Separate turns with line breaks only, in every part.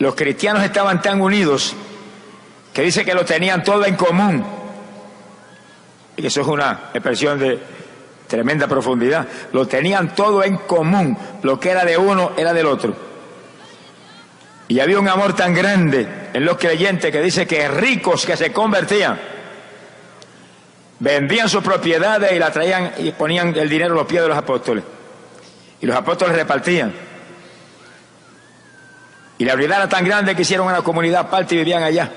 los cristianos estaban tan unidos que dice que lo tenían todo en común. Y eso es una expresión de tremenda profundidad. Lo tenían todo en común. Lo que era de uno era del otro. Y había un amor tan grande en los creyentes que dice que ricos que se convertían vendían sus propiedades y la traían y ponían el dinero a los pies de los apóstoles. Y los apóstoles repartían. Y la unidad era tan grande que hicieron una comunidad aparte y vivían allá,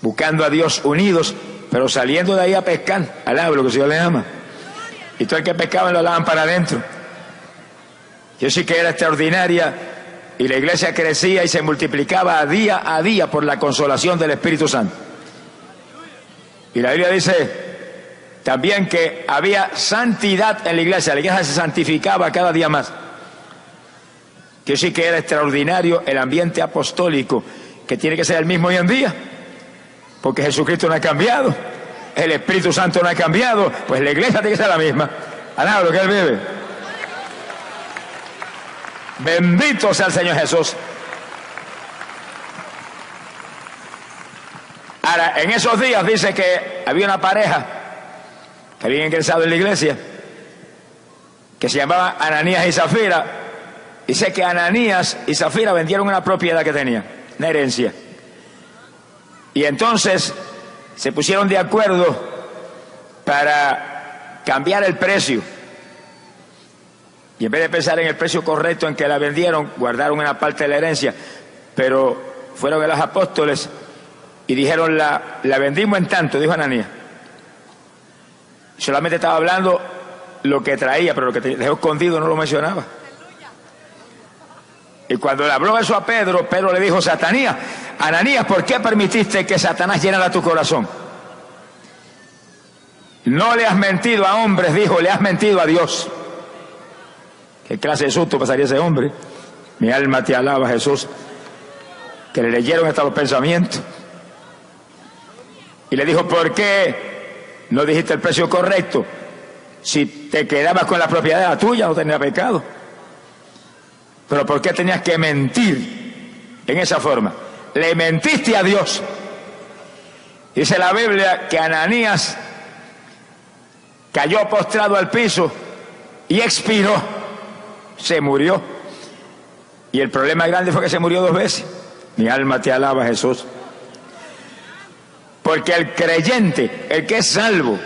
buscando a Dios unidos, pero saliendo de ahí a pescar, al agua, lo que el Señor le ama. Y todo el que pescaba lo alaban para adentro. Yo sí que era extraordinaria, y la iglesia crecía y se multiplicaba día a día por la consolación del Espíritu Santo. Y la Biblia dice también que había santidad en la iglesia se santificaba cada día más. Que sí que era extraordinario el ambiente apostólico, que tiene que ser el mismo hoy en día, porque Jesucristo no ha cambiado, el Espíritu Santo no ha cambiado, pues la iglesia tiene que ser la misma. Alaba lo que Él vive. Bendito sea el Señor Jesús. Ahora, en esos días dice que había una pareja que había ingresado en la iglesia, que se llamaba Ananías y Zafira. Dice que Ananías y Zafira vendieron una propiedad que tenían, una herencia. Y entonces se pusieron de acuerdo para cambiar el precio. Y en vez de pensar en el precio correcto en que la vendieron, guardaron una parte de la herencia. Pero fueron a los apóstoles y dijeron, la vendimos en tanto, dijo Ananías. Solamente estaba hablando lo que traía, pero lo que dejó escondido no lo mencionaba. Y cuando le habló eso a Pedro, Pedro le dijo, Ananías, ¿por qué permitiste que Satanás llenara tu corazón? No le has mentido a hombres, dijo, le has mentido a Dios. ¿Qué clase de susto pasaría ese hombre? Mi alma te alaba, Jesús. Que le leyeron hasta los pensamientos. Y le dijo, ¿por qué no dijiste el precio correcto? Si te quedabas con la propiedad de la tuya, no tenía pecado. Pero ¿por qué tenías que mentir en esa forma? Le mentiste a Dios. Dice la Biblia que Ananías cayó postrado al piso y expiró, se murió. Y el problema grande fue que se murió 2 veces. Mi alma te alaba, Jesús. Porque el creyente, el que es salvo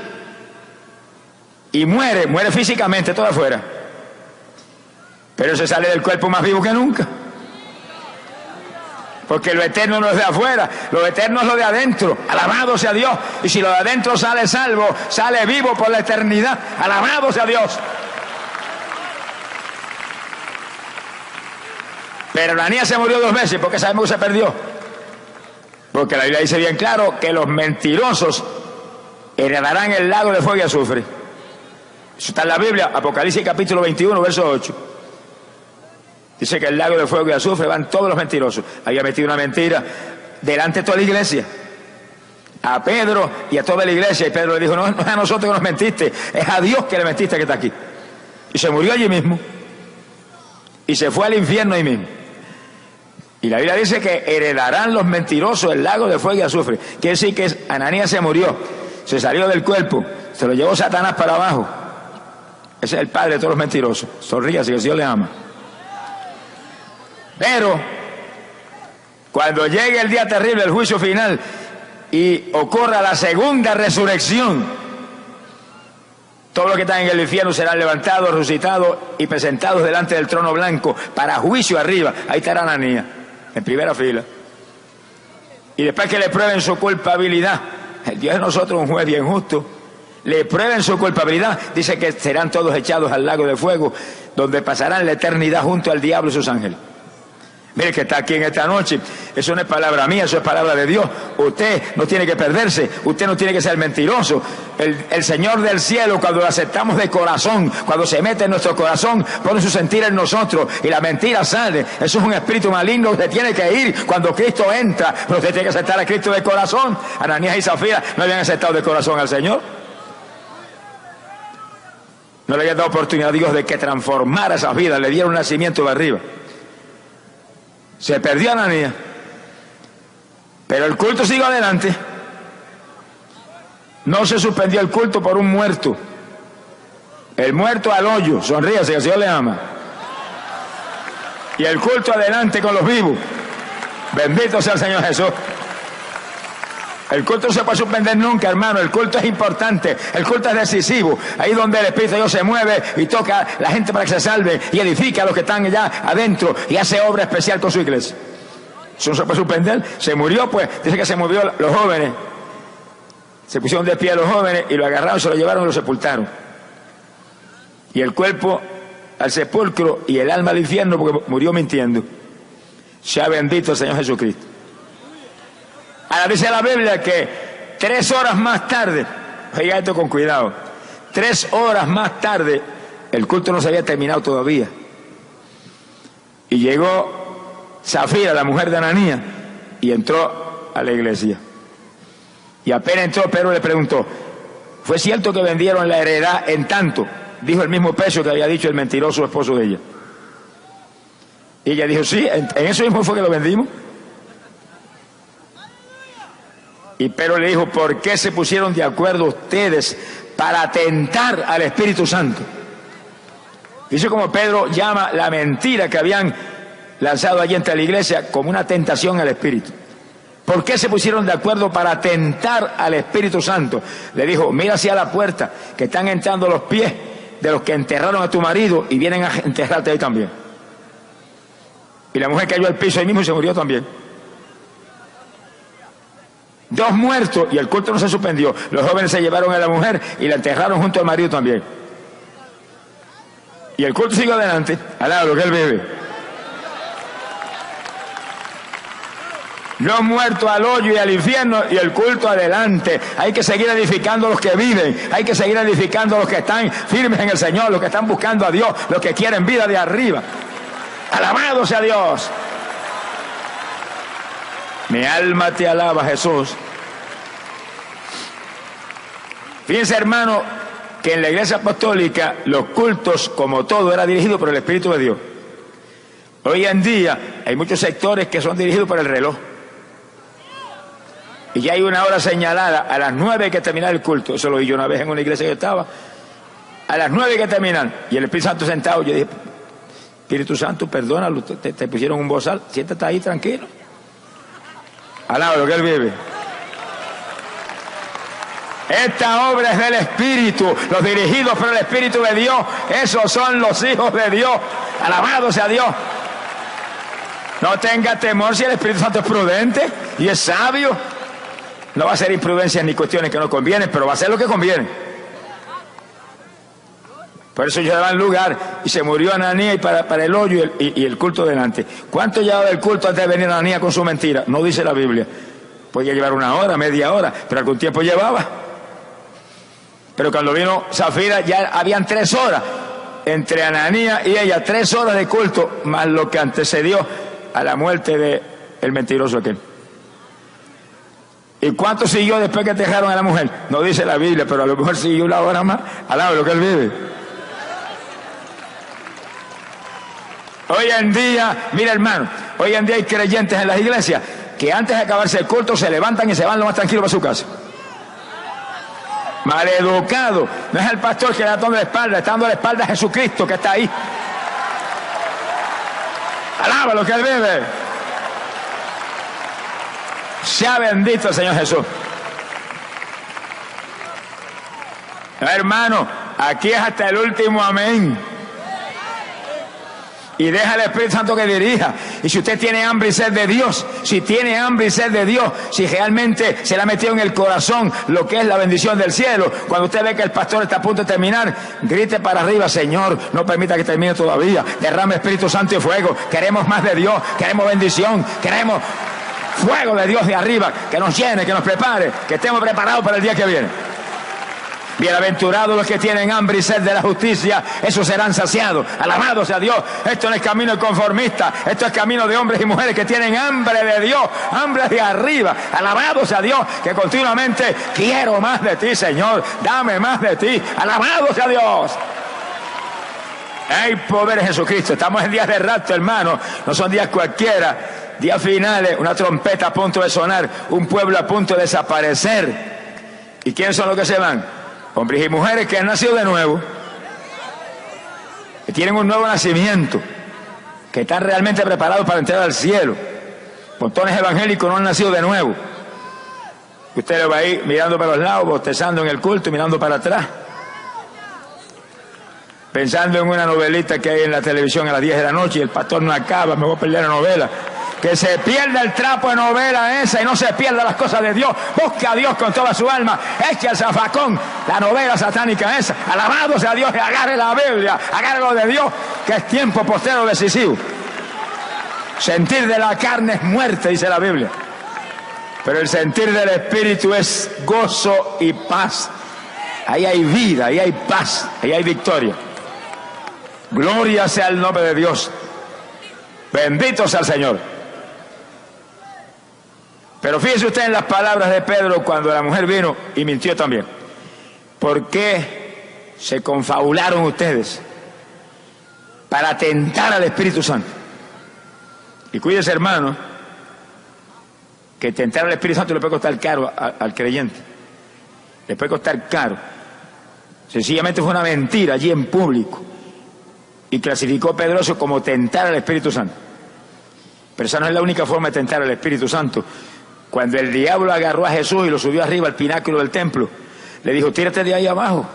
y muere físicamente todo afuera, pero se sale del cuerpo más vivo que nunca. Porque lo eterno no es de afuera, lo eterno es lo de adentro. Alabado sea Dios. Y si lo de adentro sale salvo, sale vivo por la eternidad. Alabado sea Dios. Pero Ananías se murió 2 veces. ¿Por qué sabemos que se perdió? Porque la Biblia dice bien claro que los mentirosos heredarán el lago de fuego y azufre. Eso está en la Biblia, Apocalipsis capítulo 21, verso 8. Dice que el lago de fuego y azufre van todos los mentirosos. Había metido una mentira delante de toda la iglesia, a Pedro y a toda la iglesia. Y Pedro le dijo, no es a nosotros que nos mentiste, es a Dios que le mentiste que está aquí. Y se murió allí mismo. Y se fue al infierno ahí mismo. Y la Biblia dice que heredarán los mentirosos el lago de fuego y azufre. Quiere decir que Ananías se murió, se salió del cuerpo, se lo llevó Satanás para abajo. Ese es el padre de todos los mentirosos. Sonríase, que el Señor le ama. Pero cuando llegue el día terrible, el juicio final, y ocurra la segunda resurrección, todos los que están en el infierno serán levantados, resucitados y presentados delante del trono blanco para juicio arriba. Ahí estará Ananías, en primera fila. Y después que le prueben su culpabilidad, el Dios de nosotros es un juez bien justo, le prueben su culpabilidad, dice que serán todos echados al lago de fuego, donde pasarán la eternidad junto al diablo y sus ángeles. Mire que está aquí en esta noche, eso no es palabra mía, eso es palabra de Dios. Usted no tiene que perderse, usted no tiene que ser mentiroso. El Señor del cielo, cuando lo aceptamos de corazón, cuando se mete en nuestro corazón, pone su sentir en nosotros y la mentira sale. Eso es un espíritu maligno que tiene que ir cuando Cristo entra, pero usted tiene que aceptar a Cristo de corazón. Ananías y Zafira no habían aceptado de corazón al Señor. No le habían dado oportunidad a Dios de que transformara esas vidas, le diera un nacimiento de arriba. Se perdió Ananías. Pero el culto siguió adelante. No se suspendió el culto por un muerto. El muerto al hoyo. Sonríase, que el Señor le ama. Y el culto adelante con los vivos. Bendito sea el Señor Jesús. El culto no se puede suspender nunca, hermano. El culto es importante, el culto es decisivo. Ahí donde el Espíritu de Dios se mueve y toca a la gente para que se salve y edifica a los que están allá adentro y hace obra especial con su iglesia. Eso no se puede suspender. Se murió, pues, dice que se murió los jóvenes. Se pusieron de pie los jóvenes y lo agarraron, se lo llevaron y lo sepultaron. Y el cuerpo al sepulcro y el alma al infierno porque murió mintiendo. Sea bendito el Señor Jesucristo. Ahora dice la Biblia que 3 horas más tarde, oiga esto con cuidado, 3 horas más tarde, el culto no se había terminado todavía. Y llegó Zafira, la mujer de Ananías, y entró a la iglesia. Y apenas entró, Pedro le preguntó, ¿fue cierto que vendieron la heredad en tanto? Dijo el mismo precio que había dicho el mentiroso esposo de ella. Y ella dijo, sí, en eso mismo fue que lo vendimos. Y Pedro le dijo, ¿por qué se pusieron de acuerdo ustedes para tentar al Espíritu Santo? Dice como Pedro llama la mentira que habían lanzado allí entre la iglesia como una tentación al Espíritu. ¿Por qué se pusieron de acuerdo para tentar al Espíritu Santo? Le dijo, mira hacia la puerta, que están entrando los pies de los que enterraron a tu marido y vienen a enterrarte ahí también. Y la mujer cayó al piso ahí mismo y se murió también. 2 muertos y el culto no se suspendió. Los jóvenes se llevaron a la mujer y la enterraron junto al marido también. Y el culto siguió adelante, al lado de lo que él vive. Los muertos al hoyo y al infierno y el culto adelante. Hay que seguir edificando a los que viven. Hay que seguir edificando a los que están firmes en el Señor, los que están buscando a Dios, los que quieren vida de arriba. Alabado sea Dios. Mi alma te alaba, Jesús. Fíjense, hermano, que en la iglesia apostólica los cultos, como todo, era dirigido por el Espíritu de Dios. Hoy en día hay muchos sectores que son dirigidos por el reloj. Y ya hay una hora señalada, a las 9 hay que terminar el culto. Eso lo vi yo una vez en una iglesia que yo estaba. A las 9 hay que terminar. Y el Espíritu Santo sentado, yo dije, Espíritu Santo, perdónalo, te pusieron un bozal, siéntate ahí tranquilo. Alaba lo que él vive. Esta obra es del Espíritu, los dirigidos por el Espíritu de Dios, esos son los hijos de Dios. Alabado sea Dios. No tenga temor si el Espíritu Santo es prudente y es sabio. No va a hacer imprudencias ni cuestiones que no convienen, pero va a hacer lo que conviene. Por eso ellos daban lugar y se murió Ananías para el hoyo y el culto delante. ¿Cuánto llevaba el culto antes de venir Ananías con su mentira? No dice la Biblia. Podía llevar 1 hora, media hora, pero algún tiempo llevaba. Pero cuando vino Zafira ya habían 3 horas entre Ananías y ella, 3 horas de culto, más lo que antecedió a la muerte del mentiroso aquel. ¿Y cuánto siguió después que dejaron a la mujer? No dice la Biblia, pero a lo mejor siguió 1 hora más, al lado de lo que él vive. Hoy en día, mira hermano, hoy en día hay creyentes en las iglesias que antes de acabarse el culto se levantan y se van lo más tranquilo para su casa. Maleducado. No es el pastor que le está dando la espalda, está dando la espalda a Jesucristo que está ahí. Alaba lo que él vive. Sea bendito el Señor Jesús. Hermano, aquí es hasta el último amén. Y deja al Espíritu Santo que dirija. Y si usted tiene hambre y sed de Dios, si tiene hambre y sed de Dios, si realmente se le ha metido en el corazón lo que es la bendición del cielo, cuando usted ve que el pastor está a punto de terminar, grite para arriba, Señor, no permita que termine todavía, derrame Espíritu Santo y fuego, queremos más de Dios, queremos bendición, queremos fuego de Dios de arriba, que nos llene, que nos prepare, que estemos preparados para el día que viene. Bienaventurados los que tienen hambre y sed de la justicia, esos serán saciados. Alabado sea Dios. Esto no es camino conformista, esto es camino de hombres y mujeres que tienen hambre de Dios, hambre de arriba. Alabado sea Dios, que continuamente quiero más de ti, Señor, dame más de ti. Alabado sea Dios. Hay poder en Jesucristo. Estamos en días de rapto, hermano. No son días cualquiera. Días finales, una trompeta a punto de sonar, un pueblo a punto de desaparecer. ¿Y quiénes son los que se van? Hombres y mujeres que han nacido de nuevo, que tienen un nuevo nacimiento, que están realmente preparados para entrar al cielo. Montones evangélicos no han nacido de nuevo. Usted lo va ahí mirando para los lados, bostezando en el culto y mirando para atrás, pensando en una novelita que hay en la televisión a las 10 de la noche y el pastor no acaba, me voy a perder la novela. Que se pierda el trapo de novela esa y no se pierda las cosas de Dios. Busca a Dios con toda su alma. Eche al zafacón la novela satánica esa. Alabado sea Dios y agarre la Biblia. Agarre lo de Dios, que es tiempo postrero decisivo. Sentir de la carne es muerte, dice la Biblia. Pero el sentir del Espíritu es gozo y paz. Ahí hay vida, ahí hay paz, ahí hay victoria. Gloria sea el nombre de Dios. Bendito sea el Señor. Pero fíjese usted en las palabras de Pedro cuando la mujer vino y mintió también. ¿Por qué se confabularon ustedes para tentar al Espíritu Santo? Y cuídese, hermano, que tentar al Espíritu Santo le puede costar caro al creyente. Le puede costar caro. Sencillamente fue una mentira allí en público. Y clasificó Pedro eso como tentar al Espíritu Santo. Pero esa no es la única forma de tentar al Espíritu Santo. Cuando el diablo agarró a Jesús y lo subió arriba al pináculo del templo, le dijo, tírate de ahí abajo,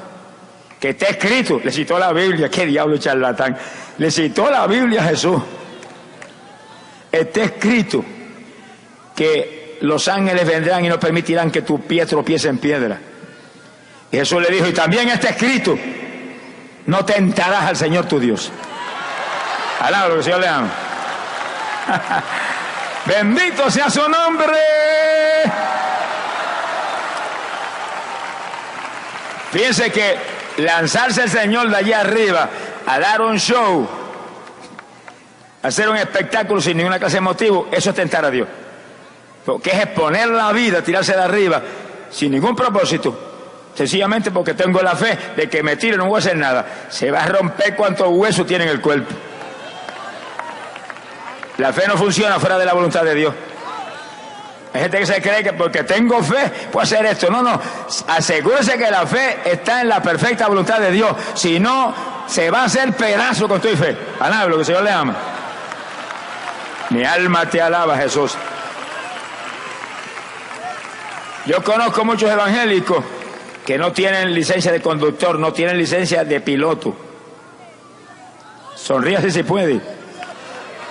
que está escrito. Le citó la Biblia. ¡Qué diablo charlatán! Le citó la Biblia a Jesús. Está escrito que los ángeles vendrán y no permitirán que tu pie tropiece en piedra. Y Jesús le dijo, y también está escrito, no tentarás al Señor tu Dios. Alaba lo que el Señor le ama. Bendito sea su nombre. Fíjense que lanzarse el Señor de allá arriba a dar un show, hacer un espectáculo sin ninguna clase de motivo, eso es tentar a Dios. Porque es exponer la vida, tirarse de arriba sin ningún propósito, sencillamente porque tengo la fe de que me tire, no voy a hacer nada. Se va a romper cuantos huesos tiene en el cuerpo. La fe no funciona fuera de la voluntad de Dios. Hay gente que se cree que porque tengo fe puedo hacer esto. No, no. Asegúrese que la fe está en la perfecta voluntad de Dios. Si no, se va a hacer pedazo con tu fe. Alaba lo que el Señor le ama. Mi alma te alaba, Jesús. Yo conozco muchos evangélicos que no tienen licencia de conductor, no tienen licencia de piloto. Sonríase si puede.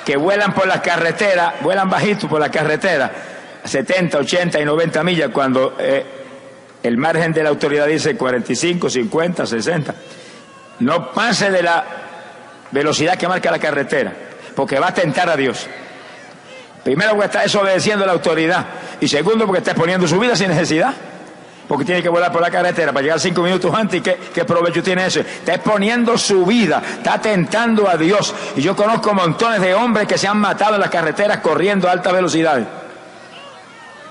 Que vuelan por las carreteras, vuelan bajito por la carretera, 70, 80 y 90 millas, cuando el margen de la autoridad dice 45, 50, 60. No pase de la velocidad que marca la carretera, porque va a tentar a Dios. Primero, porque está desobedeciendo a la autoridad, y segundo, porque está exponiendo su vida sin necesidad, porque tiene que volar por la carretera para llegar 5 minutos antes. ¿Y qué provecho tiene eso? Está exponiendo su vida, está tentando a Dios. Y yo conozco montones de hombres que se han matado en las carreteras corriendo a altas velocidades.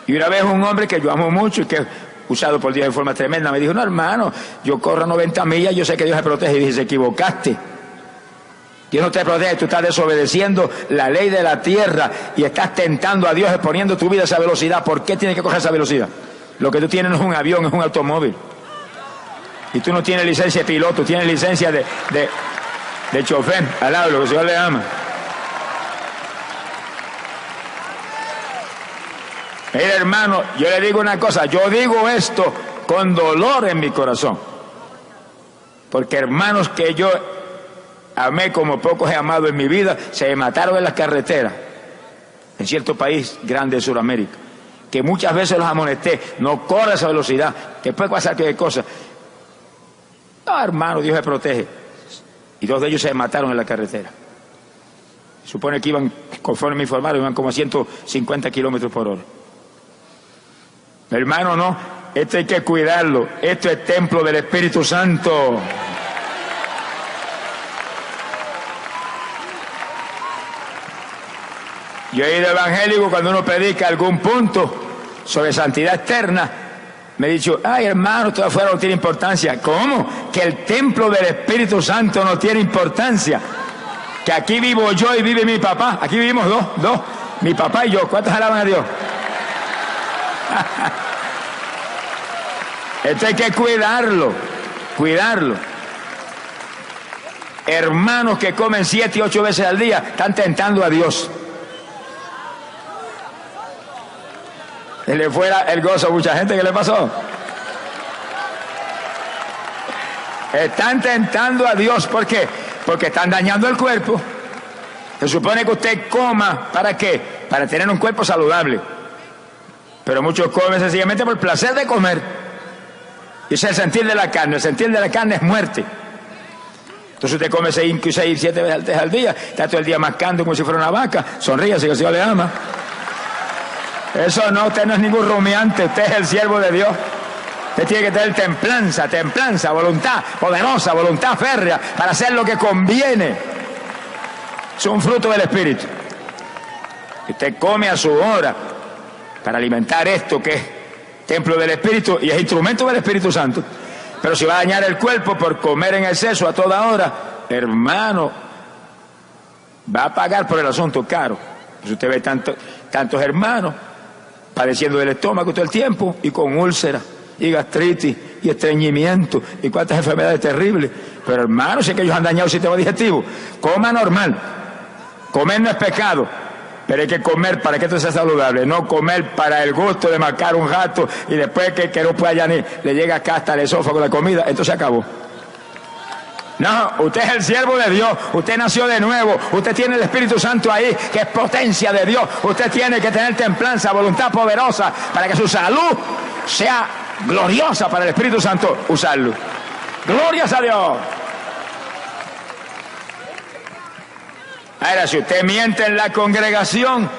Y una vez un hombre que yo amo mucho y que usado por Dios de forma tremenda me dijo, no, hermano, yo corro 90 millas, yo sé que Dios me protege. Y dije, se equivocaste. Dios no te protege, tú estás desobedeciendo la ley de la tierra y estás tentando a Dios exponiendo tu vida a esa velocidad. ¿Por qué tienes que coger esa velocidad? Lo que tú tienes no es un avión, es un automóvil. Y tú no tienes licencia de piloto, tienes licencia de chofer. Alaba lo que el Señor le ama. Mira, hermano, yo le digo una cosa, yo digo esto con dolor en mi corazón. Porque hermanos que yo amé como pocos he amado en mi vida, se mataron en las carreteras, en cierto país grande de Sudamérica, que muchas veces los amonesté, no corra esa velocidad, que puede pasar cualquier cosa. No, hermano, Dios me protege. Y 2 de ellos se mataron en la carretera. Supone que iban, conforme me informaron, iban como a 150 kilómetros por hora. Hermano, no, esto hay que cuidarlo, esto es templo del Espíritu Santo. Yo he ido evangélico cuando uno predica algún punto sobre santidad externa, me he dicho, ay hermano, todo afuera no tiene importancia. ¿Cómo? Que el templo del Espíritu Santo no tiene importancia. Que aquí vivo yo y vive mi papá. Aquí vivimos dos. Mi papá y yo. ¿Cuántos alaban a Dios? Esto hay que cuidarlo. Hermanos que comen 7 y 8 veces al día están tentando a Dios. Se le fuera el gozo a mucha gente. ¿Qué le pasó? Están tentando a Dios. ¿Por qué? Porque están dañando el cuerpo. Se supone que usted coma, ¿para qué? Para tener un cuerpo saludable. Pero muchos comen sencillamente por el placer de comer. Y ese es el sentir de la carne. El sentir de la carne es muerte. Entonces usted come 6, 7 veces al día, está todo el día mascando como si fuera una vaca. Sonríe, si el Señor le ama. Eso no, usted no es ningún rumiante, usted es el siervo de Dios. Usted tiene que tener templanza, voluntad poderosa, voluntad férrea para hacer lo que conviene. Es un fruto del Espíritu. Usted come a su hora para alimentar esto que es templo del Espíritu y es instrumento del Espíritu Santo. Pero si va a dañar el cuerpo por comer en exceso a toda hora, hermano, va a pagar por el asunto caro. Pues usted ve tantos hermanos padeciendo del estómago todo el tiempo y con úlceras y gastritis y estreñimiento y cuántas enfermedades terribles. Pero hermano, sé que ellos han dañado el sistema digestivo. Coma normal. Comer no es pecado, pero hay que comer para que esto sea saludable, no comer para el gusto de marcar un gato y después que no pueda ya ni le llega acá hasta el esófago la comida. Esto se acabó. No, usted es el siervo de Dios, usted nació de nuevo, usted tiene el Espíritu Santo ahí, que es potencia de Dios. Usted tiene que tener templanza, voluntad poderosa, para que su salud sea gloriosa para el Espíritu Santo usarlo. ¡Glorias a Dios! Ahora, si usted miente en la congregación,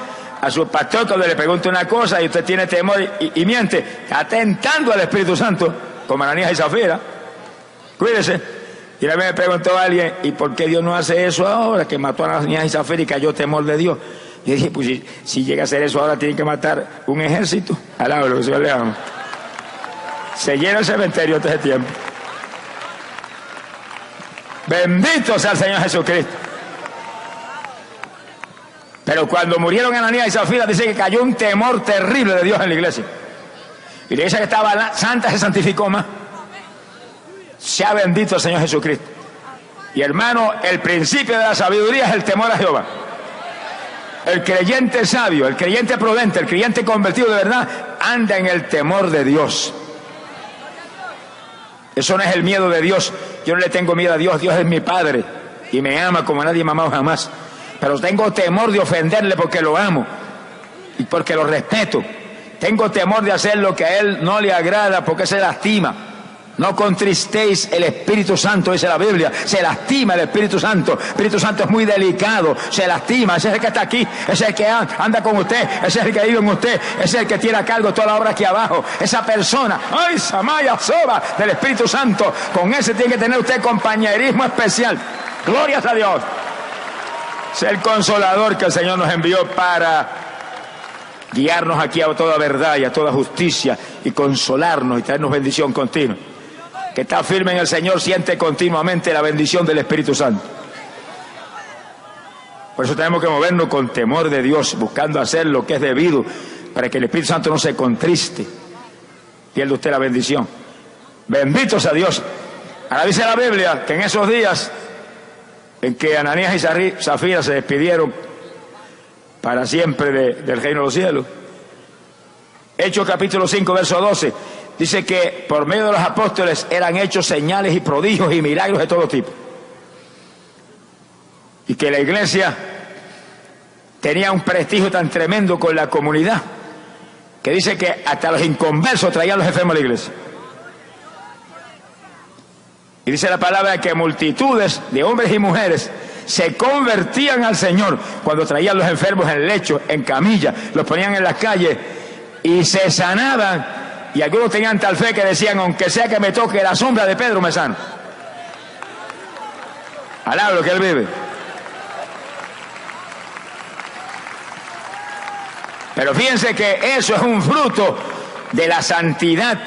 a su pastor cuando le pregunta una cosa y usted tiene temor y miente, está tentando al Espíritu Santo, como Ananías y Zafira. Cuídese. Y una vez me preguntó a alguien, ¿y por qué Dios no hace eso ahora? Que mató a Ananías y Zafira y cayó temor de Dios. Y dije, pues si llega a hacer eso ahora, tiene que matar un ejército. Alaba lo que el Señor le ama. Se llena el cementerio todo ese tiempo. Bendito sea el Señor Jesucristo. Pero cuando murieron Ananías y Zafira, dice que cayó un temor terrible de Dios en la iglesia. Y la iglesia que estaba santa se santificó más. Sea bendito el Señor Jesucristo. Y hermano, el principio de la sabiduría es el temor a Jehová. El creyente sabio, el creyente prudente, el creyente convertido de verdad, anda en el temor de Dios. Eso no es el miedo de Dios. Yo no le tengo miedo a Dios. Dios es mi Padre y me ama como nadie me ha amado jamás. Pero tengo temor de ofenderle porque lo amo y porque lo respeto. Tengo temor de hacer lo que a Él no le agrada porque se lastima. No contristéis el Espíritu Santo, dice la Biblia. Se lastima el Espíritu Santo. El Espíritu Santo es muy delicado. Se lastima. Ese es el que está aquí. Ese es el que anda con usted. Ese es el que vive en usted. Ese es el que tiene a cargo toda la obra aquí abajo. Esa persona, ¡ay, Samaya Soba! Del Espíritu Santo. Con ese tiene que tener usted compañerismo especial. ¡Glorias a Dios! Es el consolador que el Señor nos envió para guiarnos aquí a toda verdad y a toda justicia y consolarnos y traernos bendición continua. Que está firme en el Señor siente continuamente la bendición del Espíritu Santo. Por eso tenemos que movernos con temor de Dios, buscando hacer lo que es debido, para que el Espíritu Santo no se contriste. Pierde usted la bendición. Bendito sea Dios. Ahora dice la Biblia que en esos días en que Ananías y Zafira se despidieron para siempre del reino de los cielos, Hechos capítulo 5, verso 12, dice que por medio de los apóstoles eran hechos señales y prodigios y milagros de todo tipo. Y que la iglesia tenía un prestigio tan tremendo con la comunidad, que dice que hasta los inconversos traían los enfermos a la iglesia. Y dice la palabra que multitudes de hombres y mujeres se convertían al Señor cuando traían los enfermos en lecho, en camilla, los ponían en las calles y se sanaban. Y algunos tenían tal fe que decían, aunque sea que me toque la sombra de Pedro, me sano. Alaba lo que él vive. Pero fíjense que eso es un fruto de la santidad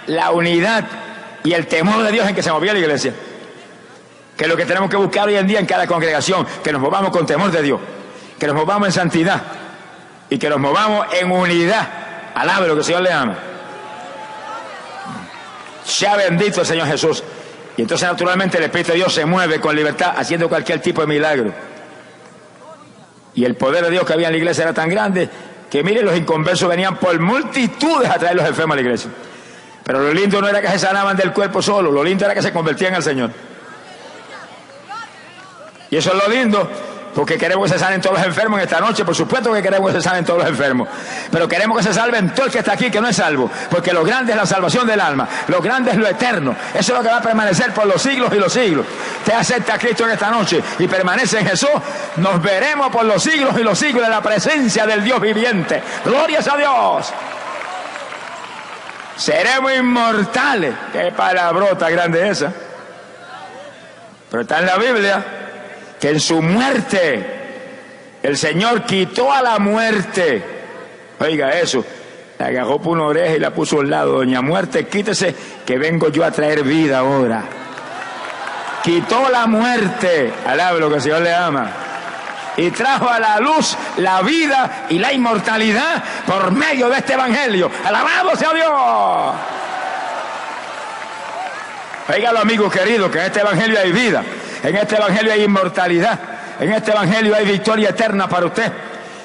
la unidad y el temor de Dios en que se movía la iglesia. Que es lo que tenemos que buscar hoy en día en cada congregación, que nos movamos con temor de Dios, que nos movamos en santidad y que nos movamos en unidad. Alabe lo que el Señor le ama. Sea bendito el Señor Jesús. Y entonces naturalmente el Espíritu de Dios se mueve con libertad haciendo cualquier tipo de milagro. Y el poder de Dios que había en la iglesia era tan grande que miren, los inconversos venían por multitudes a traer los enfermos a la iglesia. Pero lo lindo no era que se sanaban del cuerpo solo, lo lindo era que se convertían al Señor. Y eso es lo lindo, porque queremos que se sanen todos los enfermos en esta noche. Por supuesto que queremos que se sanen todos los enfermos, pero queremos que se salven todo el que está aquí que no es salvo, porque lo grande es la salvación del alma, lo grande es lo eterno. Eso es lo que va a permanecer por los siglos y los siglos. Usted acepta a Cristo en esta noche y permanece en Jesús, nos veremos por los siglos y los siglos en la presencia del Dios viviente. ¡Glorias a Dios! Seremos inmortales. Qué palabrota grande esa. Pero está en la Biblia que en su muerte el Señor quitó a la muerte. Oiga eso, la agarró por una oreja y la puso al lado. Doña Muerte, quítese que vengo yo a traer vida ahora. Quitó la muerte, alabe lo que el Señor le ama, y trajo a la luz la vida y la inmortalidad por medio de este evangelio. ¡Alabado sea Dios! Oígalo, amigos queridos, que en este evangelio hay vida, en este evangelio hay inmortalidad, en este evangelio hay victoria eterna para usted.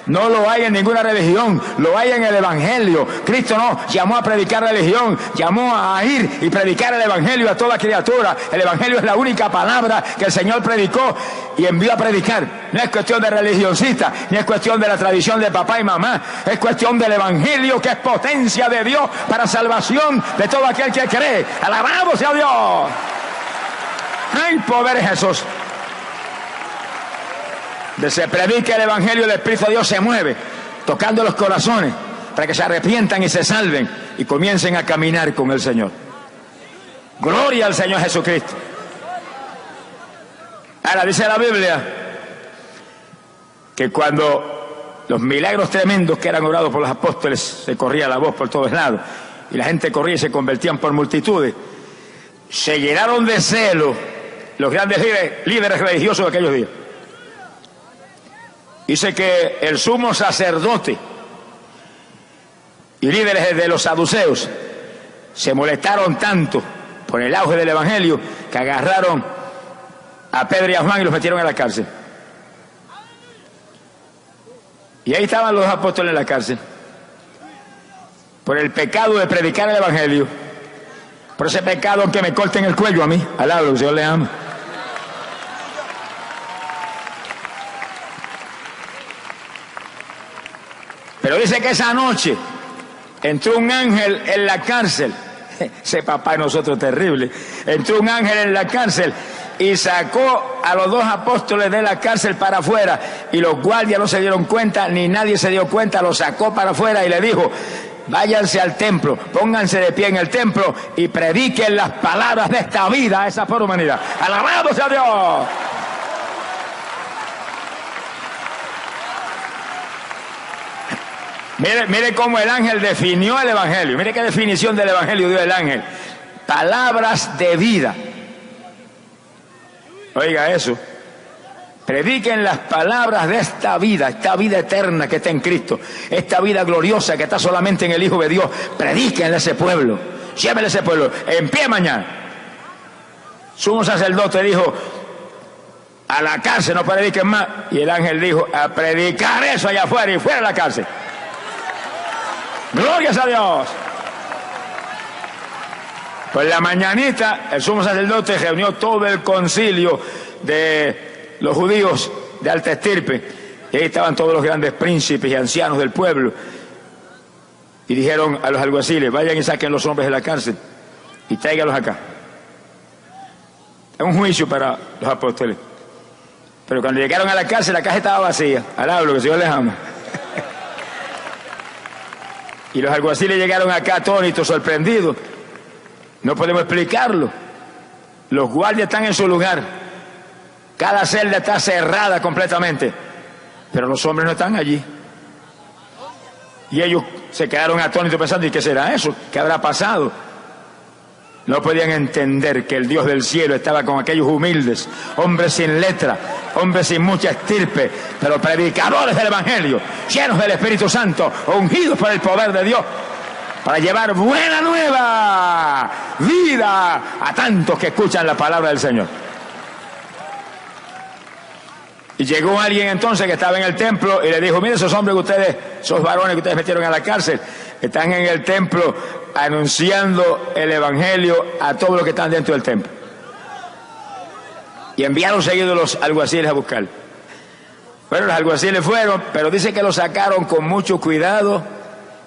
No lo hay en ninguna religión, lo hay en el evangelio. Cristo no llamó a predicar religión, llamó a ir y predicar el evangelio a toda criatura. El evangelio es la única palabra que el Señor predicó y envió a predicar. No es cuestión de religioncista, ni es cuestión de la tradición de papá y mamá, es cuestión del evangelio, que es potencia de Dios para salvación de todo aquel que cree. ¡Alabado sea Dios! ¡Hay poder en Jesús! De se predica el evangelio, el Espíritu de Dios se mueve, tocando los corazones, para que se arrepientan y se salven y comiencen a caminar con el Señor. Gloria al Señor Jesucristo. Ahora dice la Biblia que cuando los milagros tremendos que eran obrados por los apóstoles, se corría la voz por todos lados y la gente corría y se convertían por multitudes, se llenaron de celo los grandes líderes religiosos de aquellos días. Dice que el sumo sacerdote y líderes de los saduceos se molestaron tanto por el auge del evangelio que agarraron a Pedro y a Juan y los metieron en la cárcel. Y ahí estaban los apóstoles en la cárcel por el pecado de predicar el evangelio, por ese pecado que me corten el cuello a mí. Alaba lo que el Señor le ama. Pero dice que esa noche entró un ángel en la cárcel. Ese papá de nosotros terrible. Entró un ángel en la cárcel y sacó a los dos apóstoles de la cárcel para afuera. Y los guardias no se dieron cuenta, ni nadie se dio cuenta. Los sacó para afuera y le dijo: váyanse al templo, pónganse de pie en el templo y prediquen las palabras de esta vida a esa pobre humanidad. ¡Alabado sea Dios! Mire cómo el ángel definió el evangelio. Mire qué definición del evangelio dio el ángel. Palabras de vida. Oiga eso. Prediquen las palabras de esta vida eterna que está en Cristo, esta vida gloriosa que está solamente en el Hijo de Dios. Predíquenle a ese pueblo, llévenle a ese pueblo, en pie mañana. Sumo sacerdote dijo: a la cárcel no prediquen más. Y el ángel dijo: a predicar eso allá afuera y fuera de la cárcel. ¡Glorias a Dios! Pues la mañanita el sumo sacerdote reunió todo el concilio de los judíos de alta estirpe, y ahí estaban todos los grandes príncipes y ancianos del pueblo, y dijeron a los alguaciles: vayan y saquen los hombres de la cárcel y tráiganlos acá. Es un juicio para los apóstoles. Pero cuando llegaron a la cárcel estaba vacía. Alaba lo que el Señor les ama. Y los alguaciles llegaron acá atónitos, sorprendidos. No podemos explicarlo. Los guardias están en su lugar. Cada celda está cerrada completamente. Pero los hombres no están allí. Y ellos se quedaron atónitos pensando: ¿y qué será eso? ¿Qué habrá pasado? No podían entender que el Dios del cielo estaba con aquellos humildes, hombres sin letra, hombres sin mucha estirpe, pero predicadores del Evangelio, llenos del Espíritu Santo, ungidos por el poder de Dios, para llevar buena nueva vida a tantos que escuchan la palabra del Señor. Y llegó alguien entonces que estaba en el templo y le dijo: mire, esos hombres que ustedes, esos varones que ustedes metieron a la cárcel, están en el templo anunciando el Evangelio a todos los que están dentro del templo. Y enviaron seguidos los alguaciles a buscarlo. Bueno, los alguaciles fueron, pero dice que lo sacaron con mucho cuidado,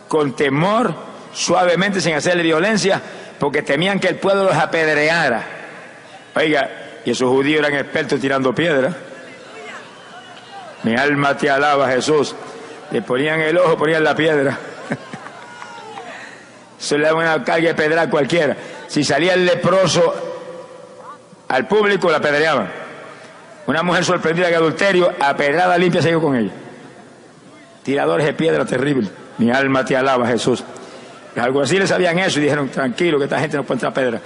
con temor, suavemente, sin hacerle violencia, porque temían que el pueblo los apedreara. Oiga, y esos judíos eran expertos tirando piedras. Mi alma te alaba, Jesús. Le ponían el ojo, ponían la piedra. Se le daba una carga de pedra a cualquiera. Si salía el leproso al público, la apedreaban. Una mujer sorprendida en adulterio, a pedrada limpia se iba con ella. Tiradores de piedra terribles. Mi alma te alaba, Jesús. Los alguaciles sabían eso y dijeron: tranquilo, que esta gente no puede entrar pedra.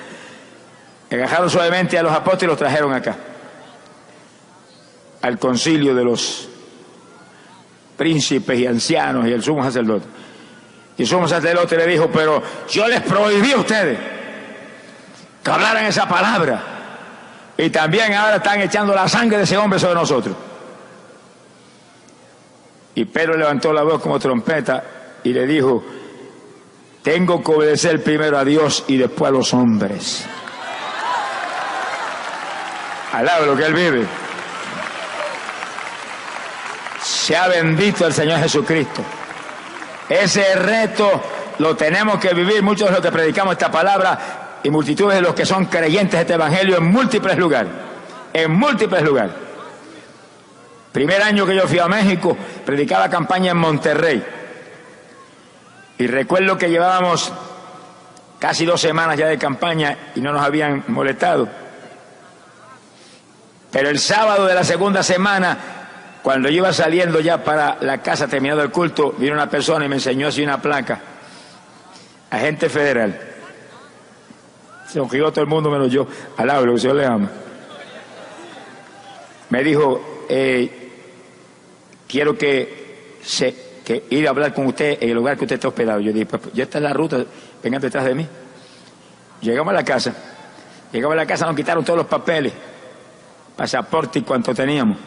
Agajaron suavemente a los apóstoles y los trajeron acá, al concilio de los príncipes y ancianos y el sumo sacerdote. Y el sumo sacerdote le dijo: pero yo les prohibí a ustedes que hablaran esa palabra, y también ahora están echando la sangre de ese hombre sobre nosotros. Y Pedro levantó la voz como trompeta y le dijo: tengo que obedecer primero a Dios y después a los hombres. Alaba lo que él vive. Sea bendito el Señor Jesucristo. Ese reto lo tenemos que vivir muchos de los que predicamos esta palabra y multitudes de los que son creyentes de este Evangelio en múltiples lugares. En múltiples lugares. Primer año que yo fui a México, predicaba campaña en Monterrey. Y recuerdo que llevábamos casi 2 semanas ya de campaña y no nos habían molestado. Pero el sábado de la segunda semana, cuando yo iba saliendo ya para la casa, terminado el culto, vino una persona y me enseñó así una placa: agente federal. Se enojó todo el mundo menos yo. Alaba lo que el Señor le ama. Me dijo: quiero que ir a hablar con usted en el lugar que usted está hospedado. Yo dije: pues ya está en la ruta, vengan detrás de mí. Llegamos a la casa, nos quitaron todos los papeles, pasaporte y cuanto teníamos.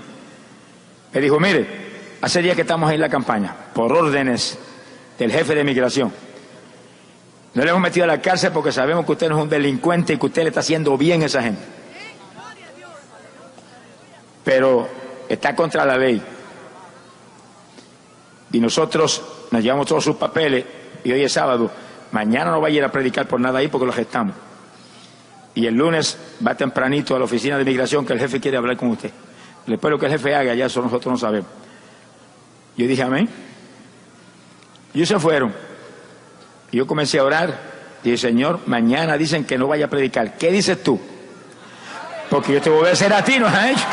Me dijo: mire, hace días que estamos ahí en la campaña, por órdenes del jefe de migración. No le hemos metido a la cárcel porque sabemos que usted no es un delincuente y que usted le está haciendo bien a esa gente. Pero está contra la ley. Y nosotros nos llevamos todos sus papeles y hoy es sábado. Mañana no va a ir a predicar por nada ahí porque lo gestamos. Y el lunes va tempranito a la oficina de migración que el jefe quiere hablar con usted. Después lo que el jefe haga, ya eso nosotros no sabemos. Yo dije: amén. Y ellos se fueron. Y yo comencé a orar. Dije: Señor, mañana dicen que no vaya a predicar. ¿Qué dices tú? Porque yo te voy a obedecer a ti, ¿no has hecho?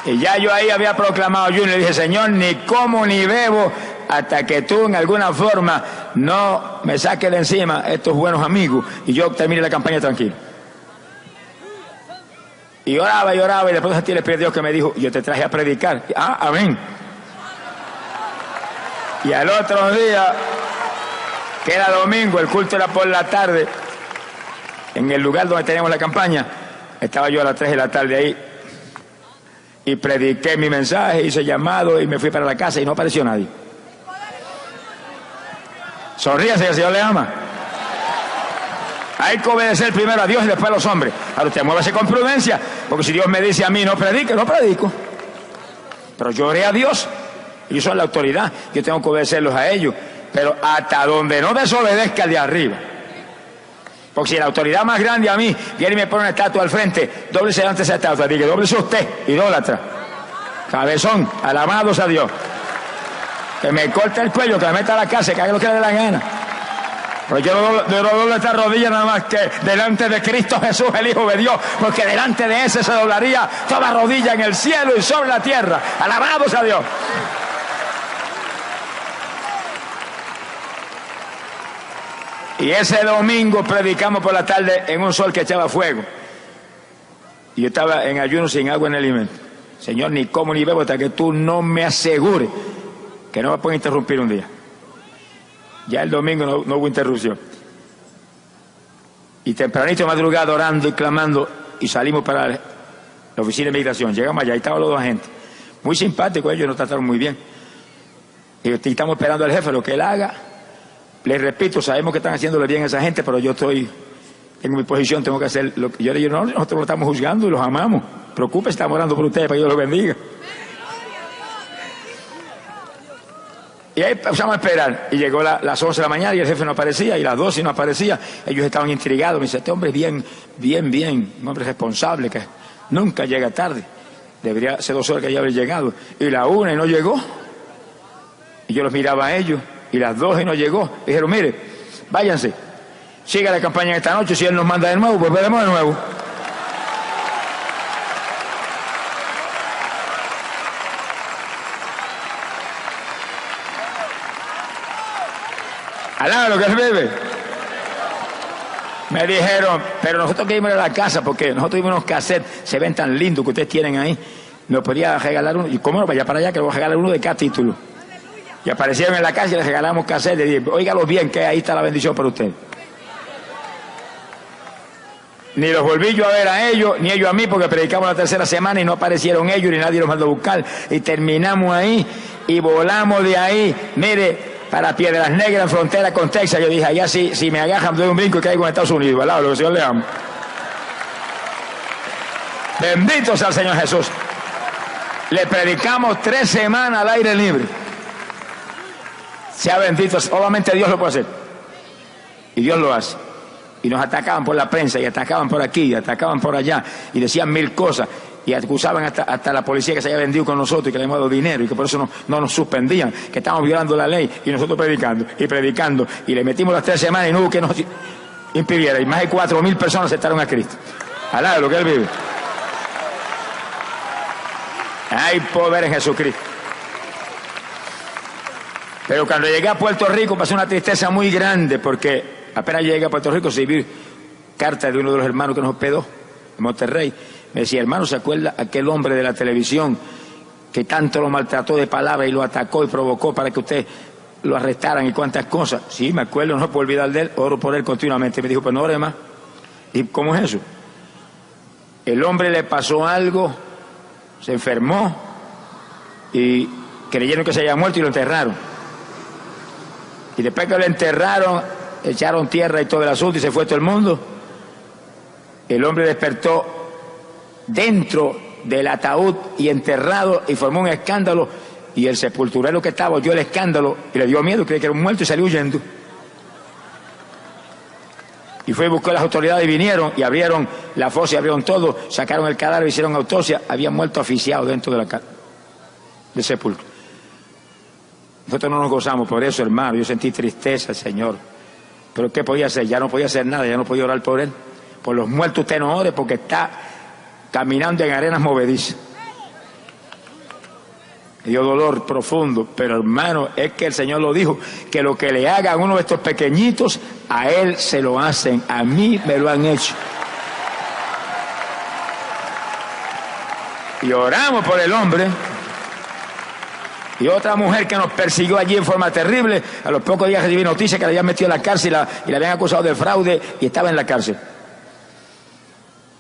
Y ya yo ahí había proclamado ayuno y le dije: Señor, ni como ni bebo hasta que tú en alguna forma no me saques de encima estos buenos amigos y yo termine la campaña tranquilo. Y oraba y después sentí el Espíritu de Dios que me dijo: yo te traje a predicar. Amén. Y al otro día, que era domingo, el culto era por la tarde, en el lugar donde teníamos la campaña, estaba yo a las 3 de la tarde ahí. Y prediqué mi mensaje, hice llamado y me fui para la casa y no apareció nadie. Sonríase, que el Señor le ama. Hay que obedecer primero a Dios y después a los hombres. Ahora usted muévase con prudencia, porque si Dios me dice a mí no predique, no predico. Pero yo oré a Dios, ellos son la autoridad, yo tengo que obedecerlos a ellos. Pero hasta donde no desobedezca el de arriba. Porque si la autoridad más grande a mí viene y me pone una estatua al frente, dóblese delante de esa estatua, diga: dóblese usted, idólatra, cabezón, alabados a Dios. Que me corte el cuello, que me meta a la cárcel, que haga lo que le dé la gana. Pero yo no doblo esta rodilla nada más que delante de Cristo Jesús, el Hijo de Dios, porque delante de ese se doblaría toda rodilla en el cielo y sobre la tierra. Alabados a Dios. Y ese domingo predicamos por la tarde en un sol que echaba fuego. Y yo estaba en ayuno sin agua en el alimento. Señor, ni como ni bebo hasta que tú no me asegures que no me pueden interrumpir un día. Ya el domingo no hubo interrupción. Y tempranito de madrugada orando y clamando, y salimos para la oficina de migración. Llegamos allá, ahí estaban los dos agentes. Muy simpáticos, ellos nos trataron muy bien. Y estamos esperando al jefe, lo que él haga. Les repito, sabemos que están haciéndole bien a esa gente, pero yo tengo mi posición, tengo que hacer lo que yo le digo. No, nosotros los estamos juzgando y los amamos. Preocúpese, estamos orando por ustedes para que Dios los bendiga. Y ahí empezamos a esperar, y llegó las 11 de la mañana y el jefe no aparecía, y las 12 y no aparecía. Ellos estaban intrigados. Me dice, este hombre es bien, un hombre responsable que nunca llega tarde. Debería ser 2 horas que ya habría llegado. Y la 1 y no llegó. Y yo los miraba a ellos, y las 2 y no llegó. Dijeron, mire, váyanse, siga la campaña esta noche, si él nos manda de nuevo, pues veremos de nuevo. Alaba lo que él bebe. Me dijeron, pero nosotros queríamos ir a la casa porque nosotros tuvimos unos cassettes, se ven tan lindos que ustedes tienen ahí. Nos podía regalar uno, y cómo no, vaya para allá que le voy a regalar uno de cada título. Y aparecieron en la casa y les regalamos cassettes. Y dije, óigalo bien, que ahí está la bendición para usted. Ni los volví yo a ver a ellos, ni ellos a mí, porque predicamos la 3ª semana y no aparecieron ellos, ni nadie los mandó a buscar. Y terminamos ahí y volamos de ahí. Mire, para Piedras Negras, en frontera con Texas. Yo dije, allá si me agajan, doy un brinco y caigo en Estados Unidos, ¿verdad? Lo que el Señor le ama. Bendito sea el Señor Jesús. Le predicamos 3 semanas al aire libre. Sea bendito, solamente Dios lo puede hacer. Y Dios lo hace. Y nos atacaban por la prensa, y atacaban por aquí, y atacaban por allá, y decían 1000 cosas. Y acusaban hasta la policía que se había vendido con nosotros y que le habíamos dado dinero y que por eso no nos suspendían, que estábamos violando la ley, y nosotros predicando, y le metimos las 3 semanas y no hubo que nos impidiera, y más de 4000 personas aceptaron a Cristo. Alá lo que él vive. Hay poder en Jesucristo. Pero cuando llegué a Puerto Rico pasé una tristeza muy grande, porque apenas llegué a Puerto Rico recibí carta de uno de los hermanos que nos hospedó en Monterrey. Me decía, hermano, ¿se acuerda aquel hombre de la televisión que tanto lo maltrató de palabra y lo atacó y provocó para que usted lo arrestaran y cuantas cosas? Sí, me acuerdo, no puedo olvidar de él, oro por él continuamente. Me dijo, pues no ore más. ¿Y cómo es eso? El hombre le pasó algo, se enfermó y creyeron que se había muerto y lo enterraron. Y después que lo enterraron, echaron tierra y todo el asunto y se fue todo el mundo. El hombre despertó dentro del ataúd y enterrado y formó un escándalo, y el sepulturero que estaba oyó el escándalo y le dio miedo, creía que era un muerto y salió huyendo. Y fue y buscó a las autoridades y vinieron y abrieron la fosa y abrieron todo, sacaron el cadáver, hicieron autopsia, había muerto asfixiado dentro de del sepulcro. Nosotros no nos gozamos por eso, hermano. Yo sentí tristeza, Señor. Pero ¿qué podía hacer? Ya no podía hacer nada, ya no podía orar por él. Por los muertos usted no ore porque está caminando en arenas movedizas. Me dio dolor profundo, pero hermano, es que el Señor lo dijo, que lo que le hagan a uno de estos pequeñitos, a él se lo hacen, a mí me lo han hecho. Y oramos por el hombre. Y otra mujer que nos persiguió allí en forma terrible, a los pocos días recibí noticias que la habían metido en la cárcel y la habían acusado de fraude y estaba en la cárcel.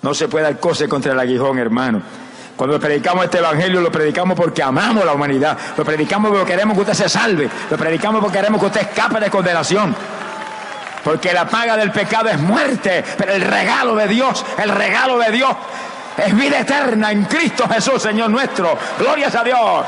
No se puede dar cosas contra el aguijón, hermano. Cuando predicamos este evangelio, lo predicamos porque amamos la humanidad. Lo predicamos porque queremos que usted se salve. Lo predicamos porque queremos que usted escape de condenación. Porque la paga del pecado es muerte, pero el regalo de Dios es vida eterna en Cristo Jesús, Señor nuestro. Glorias a Dios.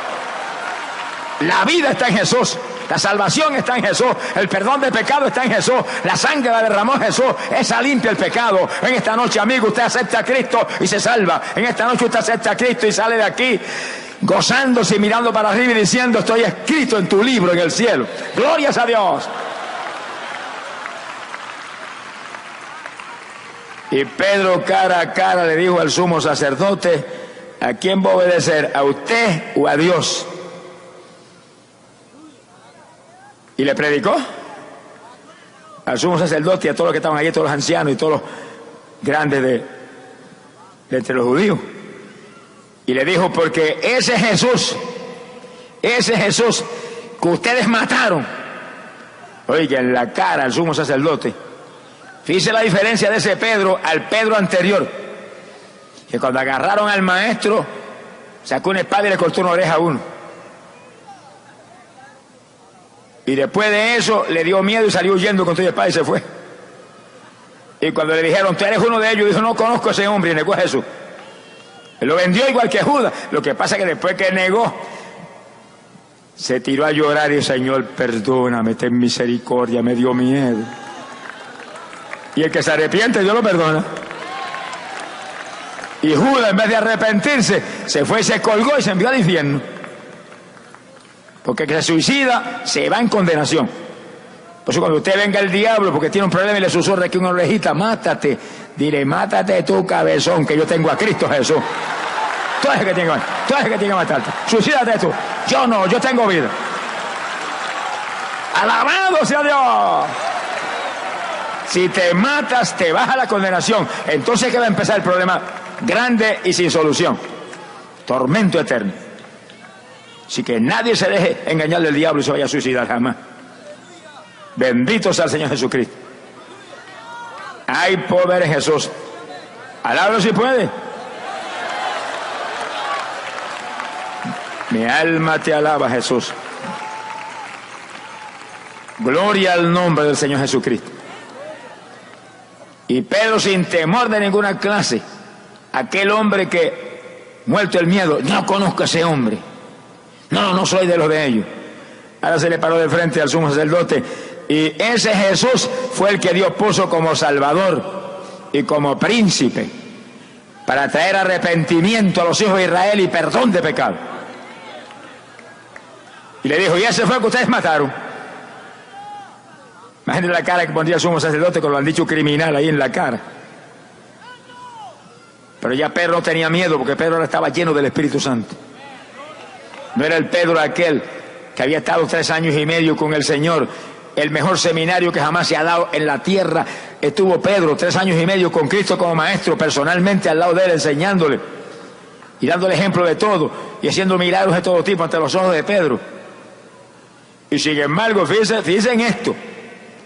La vida está en Jesús. La salvación está en Jesús, el perdón del pecado está en Jesús, la sangre la derramó Jesús, esa limpia el pecado. En esta noche, amigo, usted acepta a Cristo y se salva. En esta noche usted acepta a Cristo y sale de aquí gozándose y mirando para arriba y diciendo, estoy escrito en tu libro en el cielo. Glorias a Dios. Y Pedro cara a cara le dijo al sumo sacerdote, ¿a quién va a obedecer? ¿A usted o a Dios? Y le predicó. al sumo sacerdote y a todos los que estaban allí, todos los ancianos y todos los grandes de entre los judíos. Y le dijo, porque ese Jesús que ustedes mataron, oiga, en la cara al sumo sacerdote. Fíjese la diferencia de ese Pedro al Pedro anterior, que cuando agarraron al maestro, sacó una espada y le cortó una oreja a uno. Y después de eso le dio miedo y salió huyendo con toda espada y se fue. Y cuando le dijeron, tú eres uno de ellos, dijo, no conozco a ese hombre, y negó a Jesús. Él lo vendió igual que Judas. Lo que pasa es que después que negó, se tiró a llorar y dijo, Señor, perdóname, ten misericordia, me dio miedo. Y el que se arrepiente, Dios lo perdona. Y Judas, en vez de arrepentirse, se fue y se colgó y se envió al infierno. Porque el que se suicida se va en condenación. Por eso cuando usted venga el diablo porque tiene un problema y le susurra aquí una orejita, mátate, dile, mátate tú, cabezón, que yo tengo a Cristo Jesús. Tú eres el que tiene que matarte. Suicídate tú. Yo no, yo tengo vida. Alabado sea Dios. Si te matas, te vas a la condenación. Entonces, ¿qué va a empezar el problema grande y sin solución? Tormento eterno. Así que nadie se deje engañar del diablo y se vaya a suicidar jamás. Bendito sea el Señor Jesucristo. Hay poder en Jesús. Alábalo si puede. Mi alma te alaba, Jesús. Gloria al nombre del Señor Jesucristo. Y Pedro, sin temor de ninguna clase, aquel hombre que, muerto el miedo, no conozco a ese hombre. No soy de los de ellos. Ahora se le paró de frente al sumo sacerdote. Y ese Jesús fue el que Dios puso como Salvador y como príncipe para traer arrepentimiento a los hijos de Israel y perdón de pecado. Y le dijo, y ese fue el que ustedes mataron. Imagínense la cara que pondría el sumo sacerdote con lo han dicho criminal ahí en la cara. Pero ya Pedro no tenía miedo porque Pedro ahora estaba lleno del Espíritu Santo. No era el Pedro aquel que había estado 3 años y medio con el Señor. El mejor seminario que jamás se ha dado en la tierra. Estuvo Pedro 3 años y medio con Cristo como maestro, personalmente al lado de él, enseñándole y dándole ejemplo de todo y haciendo milagros de todo tipo ante los ojos de Pedro. Y sin embargo, fíjense en esto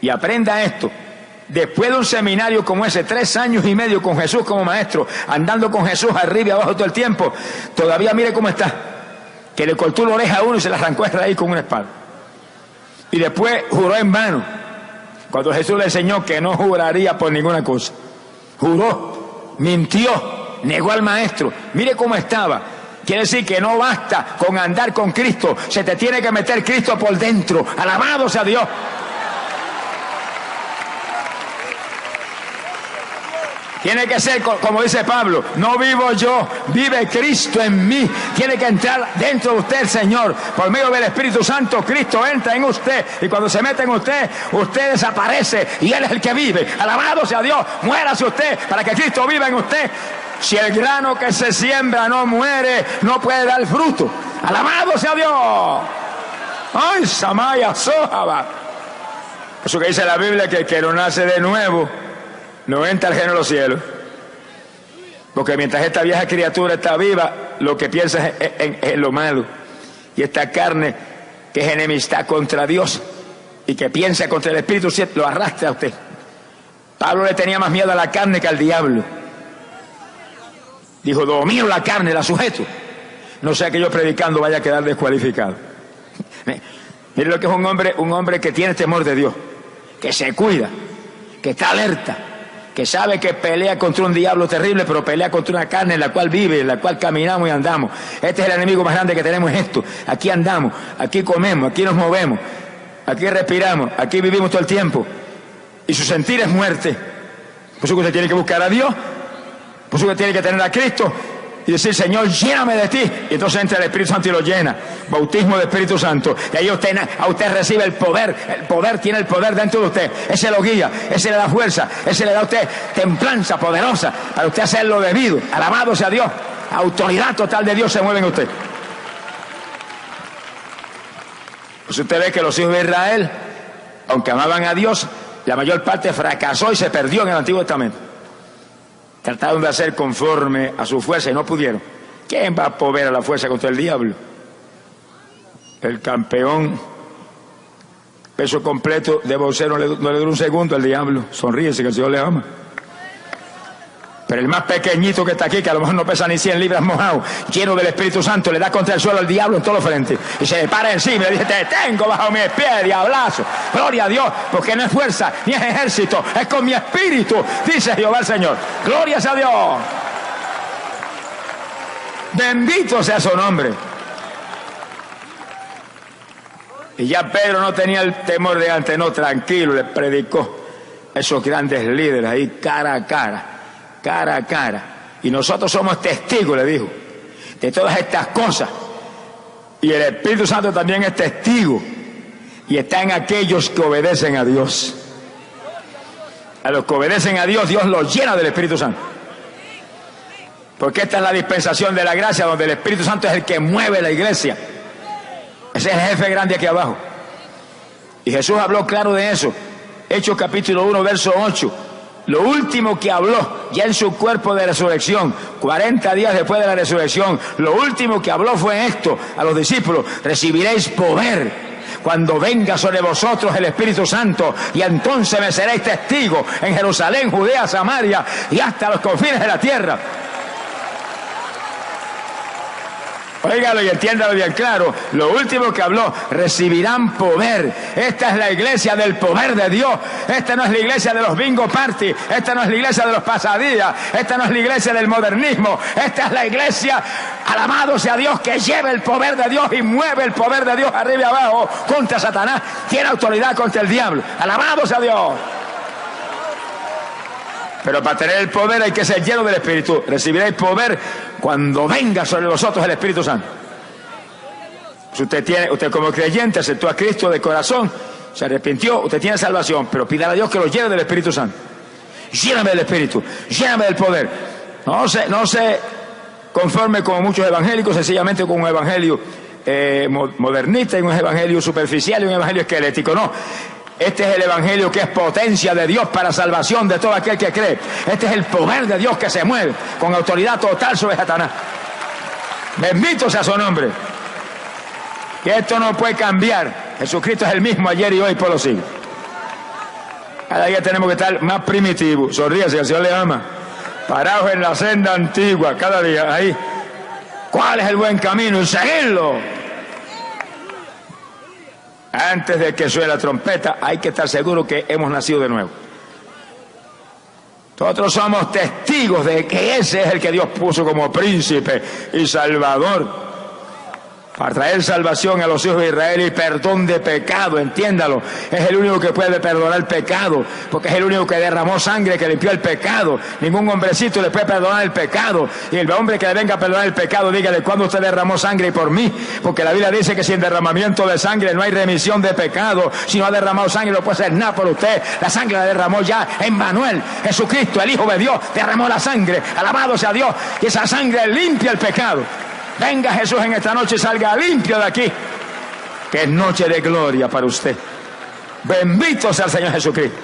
y aprenda esto. Después de un seminario como ese, 3 años y medio con Jesús como maestro, andando con Jesús arriba y abajo todo el tiempo, todavía mire cómo está, que le cortó una oreja a uno y se la arrancó de raíz con una espada. Y después juró en vano, cuando Jesús le enseñó que no juraría por ninguna cosa. Juró, mintió, negó al maestro. Mire cómo estaba. Quiere decir que no basta con andar con Cristo, se te tiene que meter Cristo por dentro. Alabado sea Dios. Tiene que ser, como dice Pablo, no vivo yo, vive Cristo en mí. Tiene que entrar dentro de usted el Señor. Por medio del Espíritu Santo, Cristo entra en usted. Y cuando se mete en usted, usted desaparece y Él es el que vive. Alabado sea Dios. Muérase usted para que Cristo viva en usted. Si el grano que se siembra no muere, no puede dar fruto. Alabado sea Dios. Ay, Samaya, Sojaba. Eso que dice la Biblia, que el que no nace de nuevo no entra al reino de los cielos. Porque mientras esta vieja criatura está viva, lo que piensa es en lo malo. Y esta carne, que es enemistad contra Dios y que piensa contra el Espíritu, lo arrastra a usted. Pablo le tenía más miedo a la carne que al diablo. Dijo, domino la carne, la sujeto. No sea que yo predicando vaya a quedar descualificado. Mire lo que es un hombre que tiene temor de Dios, que se cuida, que está alerta, que sabe que pelea contra un diablo terrible, pero pelea contra una carne en la cual vive, en la cual caminamos y andamos. Este es el enemigo más grande que tenemos, es esto. Aquí andamos, aquí comemos, aquí nos movemos, aquí respiramos, aquí vivimos todo el tiempo. Y su sentir es muerte. Por eso que usted tiene que buscar a Dios, por eso que tiene que tener a Cristo y decir, Señor, lléname de ti. Y entonces entra el Espíritu Santo y lo llena. Bautismo del Espíritu Santo. Y ahí usted recibe el poder. El poder tiene el poder dentro de usted. Ese lo guía, ese le da fuerza, ese le da a usted templanza poderosa para usted hacer lo debido. Alabado sea Dios. Autoridad total de Dios se mueve en usted. Pues usted ve que los hijos de Israel, aunque amaban a Dios, la mayor parte fracasó y se perdió en el Antiguo Testamento. Trataron de hacer conforme a su fuerza y no pudieron. ¿Quién va a poder a la fuerza contra el diablo? El campeón peso completo de boxeo no le dura un segundo al diablo. Sonríese que el Señor le ama. Pero el más pequeñito que está aquí, que a lo mejor no pesa ni 100 libras mojado, lleno del Espíritu Santo, le da contra el suelo al diablo en todos los frentes. Y se le para encima y le dice: te tengo bajo mis pies, diablazo. Gloria a Dios, porque no es fuerza ni es ejército, es con mi espíritu, dice Jehová el Señor. Gloria a Dios. Bendito sea su nombre. Y ya Pedro no tenía el temor de antes, no, tranquilo, le predicó a esos grandes líderes ahí cara a cara. Cara a cara. Y nosotros somos testigos, le dijo, de todas estas cosas. Y el Espíritu Santo también es testigo. Y está en aquellos que obedecen a Dios. A los que obedecen a Dios, Dios los llena del Espíritu Santo. Porque esta es la dispensación de la gracia, donde el Espíritu Santo es el que mueve la iglesia. Ese es el jefe grande aquí abajo. Y Jesús habló claro de eso. Hechos capítulo 1, verso 8. Lo último que habló ya en su cuerpo de resurrección, 40 días después de la resurrección, lo último que habló fue esto a los discípulos: recibiréis poder cuando venga sobre vosotros el Espíritu Santo, y entonces me seréis testigos en Jerusalén, Judea, Samaria y hasta los confines de la tierra. Óigalo y entiéndalo bien claro. Lo último que habló: recibirán poder. Esta es la iglesia del poder de Dios. Esta no es la iglesia de los bingo party. Esta no es la iglesia de los pasadías. Esta no es la iglesia del modernismo. Esta es la iglesia, alabado sea Dios, que lleva el poder de Dios y mueve el poder de Dios arriba y abajo contra Satanás. Tiene autoridad contra el diablo. Alabado sea Dios. Pero para tener el poder hay que ser lleno del Espíritu. Recibiréis poder cuando venga sobre vosotros el Espíritu Santo. Si usted como creyente aceptó a Cristo de corazón, se arrepintió, usted tiene salvación, pero pídale a Dios que lo llene del Espíritu Santo. Lléname del Espíritu, lléname del poder. No se conforme como muchos evangélicos, sencillamente con un evangelio modernista, y un evangelio superficial y un evangelio esquelético. No. Este es el evangelio que es potencia de Dios para salvación de todo aquel que cree. Este es el poder de Dios que se mueve con autoridad total sobre Satanás. Bendito sea su nombre. Que esto no puede cambiar. Jesucristo es el mismo ayer y hoy por los siglos. Cada día tenemos que estar más primitivos. Sonríase, el Señor le ama. Parados en la senda antigua, cada día ahí. ¿Cuál es el buen camino? Y seguirlo. Antes de que suene la trompeta, hay que estar seguro que hemos nacido de nuevo. Nosotros somos testigos de que ese es el que Dios puso como príncipe y salvador, para traer salvación a los hijos de Israel y perdón de pecado, entiéndalo. Es el único que puede perdonar el pecado, porque es el único que derramó sangre, que limpió el pecado. Ningún hombrecito le puede perdonar el pecado. Y el hombre que le venga a perdonar el pecado, dígale: ¿cuándo usted derramó sangre por mí? Porque la Biblia dice que sin derramamiento de sangre no hay remisión de pecado. Si no ha derramado sangre, no puede hacer nada por usted. La sangre la derramó ya Emmanuel, Jesucristo, el Hijo de Dios, derramó la sangre. Alabado sea Dios. Y esa sangre limpia el pecado. Venga Jesús en esta noche y salga limpio de aquí, que es noche de gloria para usted. Bendito sea el Señor Jesucristo.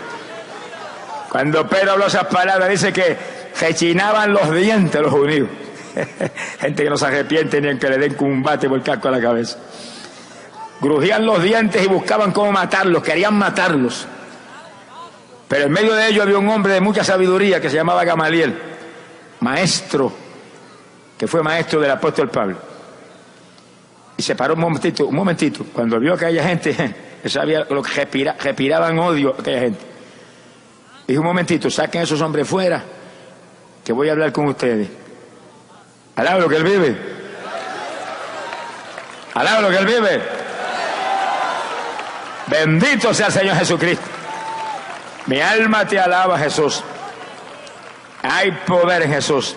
Cuando Pedro habló esas palabras, dice que rechinaban los dientes los judíos. Gente que no se arrepiente ni en que le den con un bate por el casco a la cabeza. Crujían los dientes y buscaban cómo matarlos, querían matarlos. Pero en medio de ellos había un hombre de mucha sabiduría que se llamaba Gamaliel, maestro, que fue maestro del apóstol Pablo. Y se paró un momentito, cuando vio que aquella gente, sabía lo que respiraban odio aquella gente. Dijo: un momentito, saquen a esos hombres fuera, que voy a hablar con ustedes. Alaba lo que él vive. Alaba lo que él vive. Bendito sea el Señor Jesucristo. Mi alma te alaba, Jesús. Hay poder en Jesús.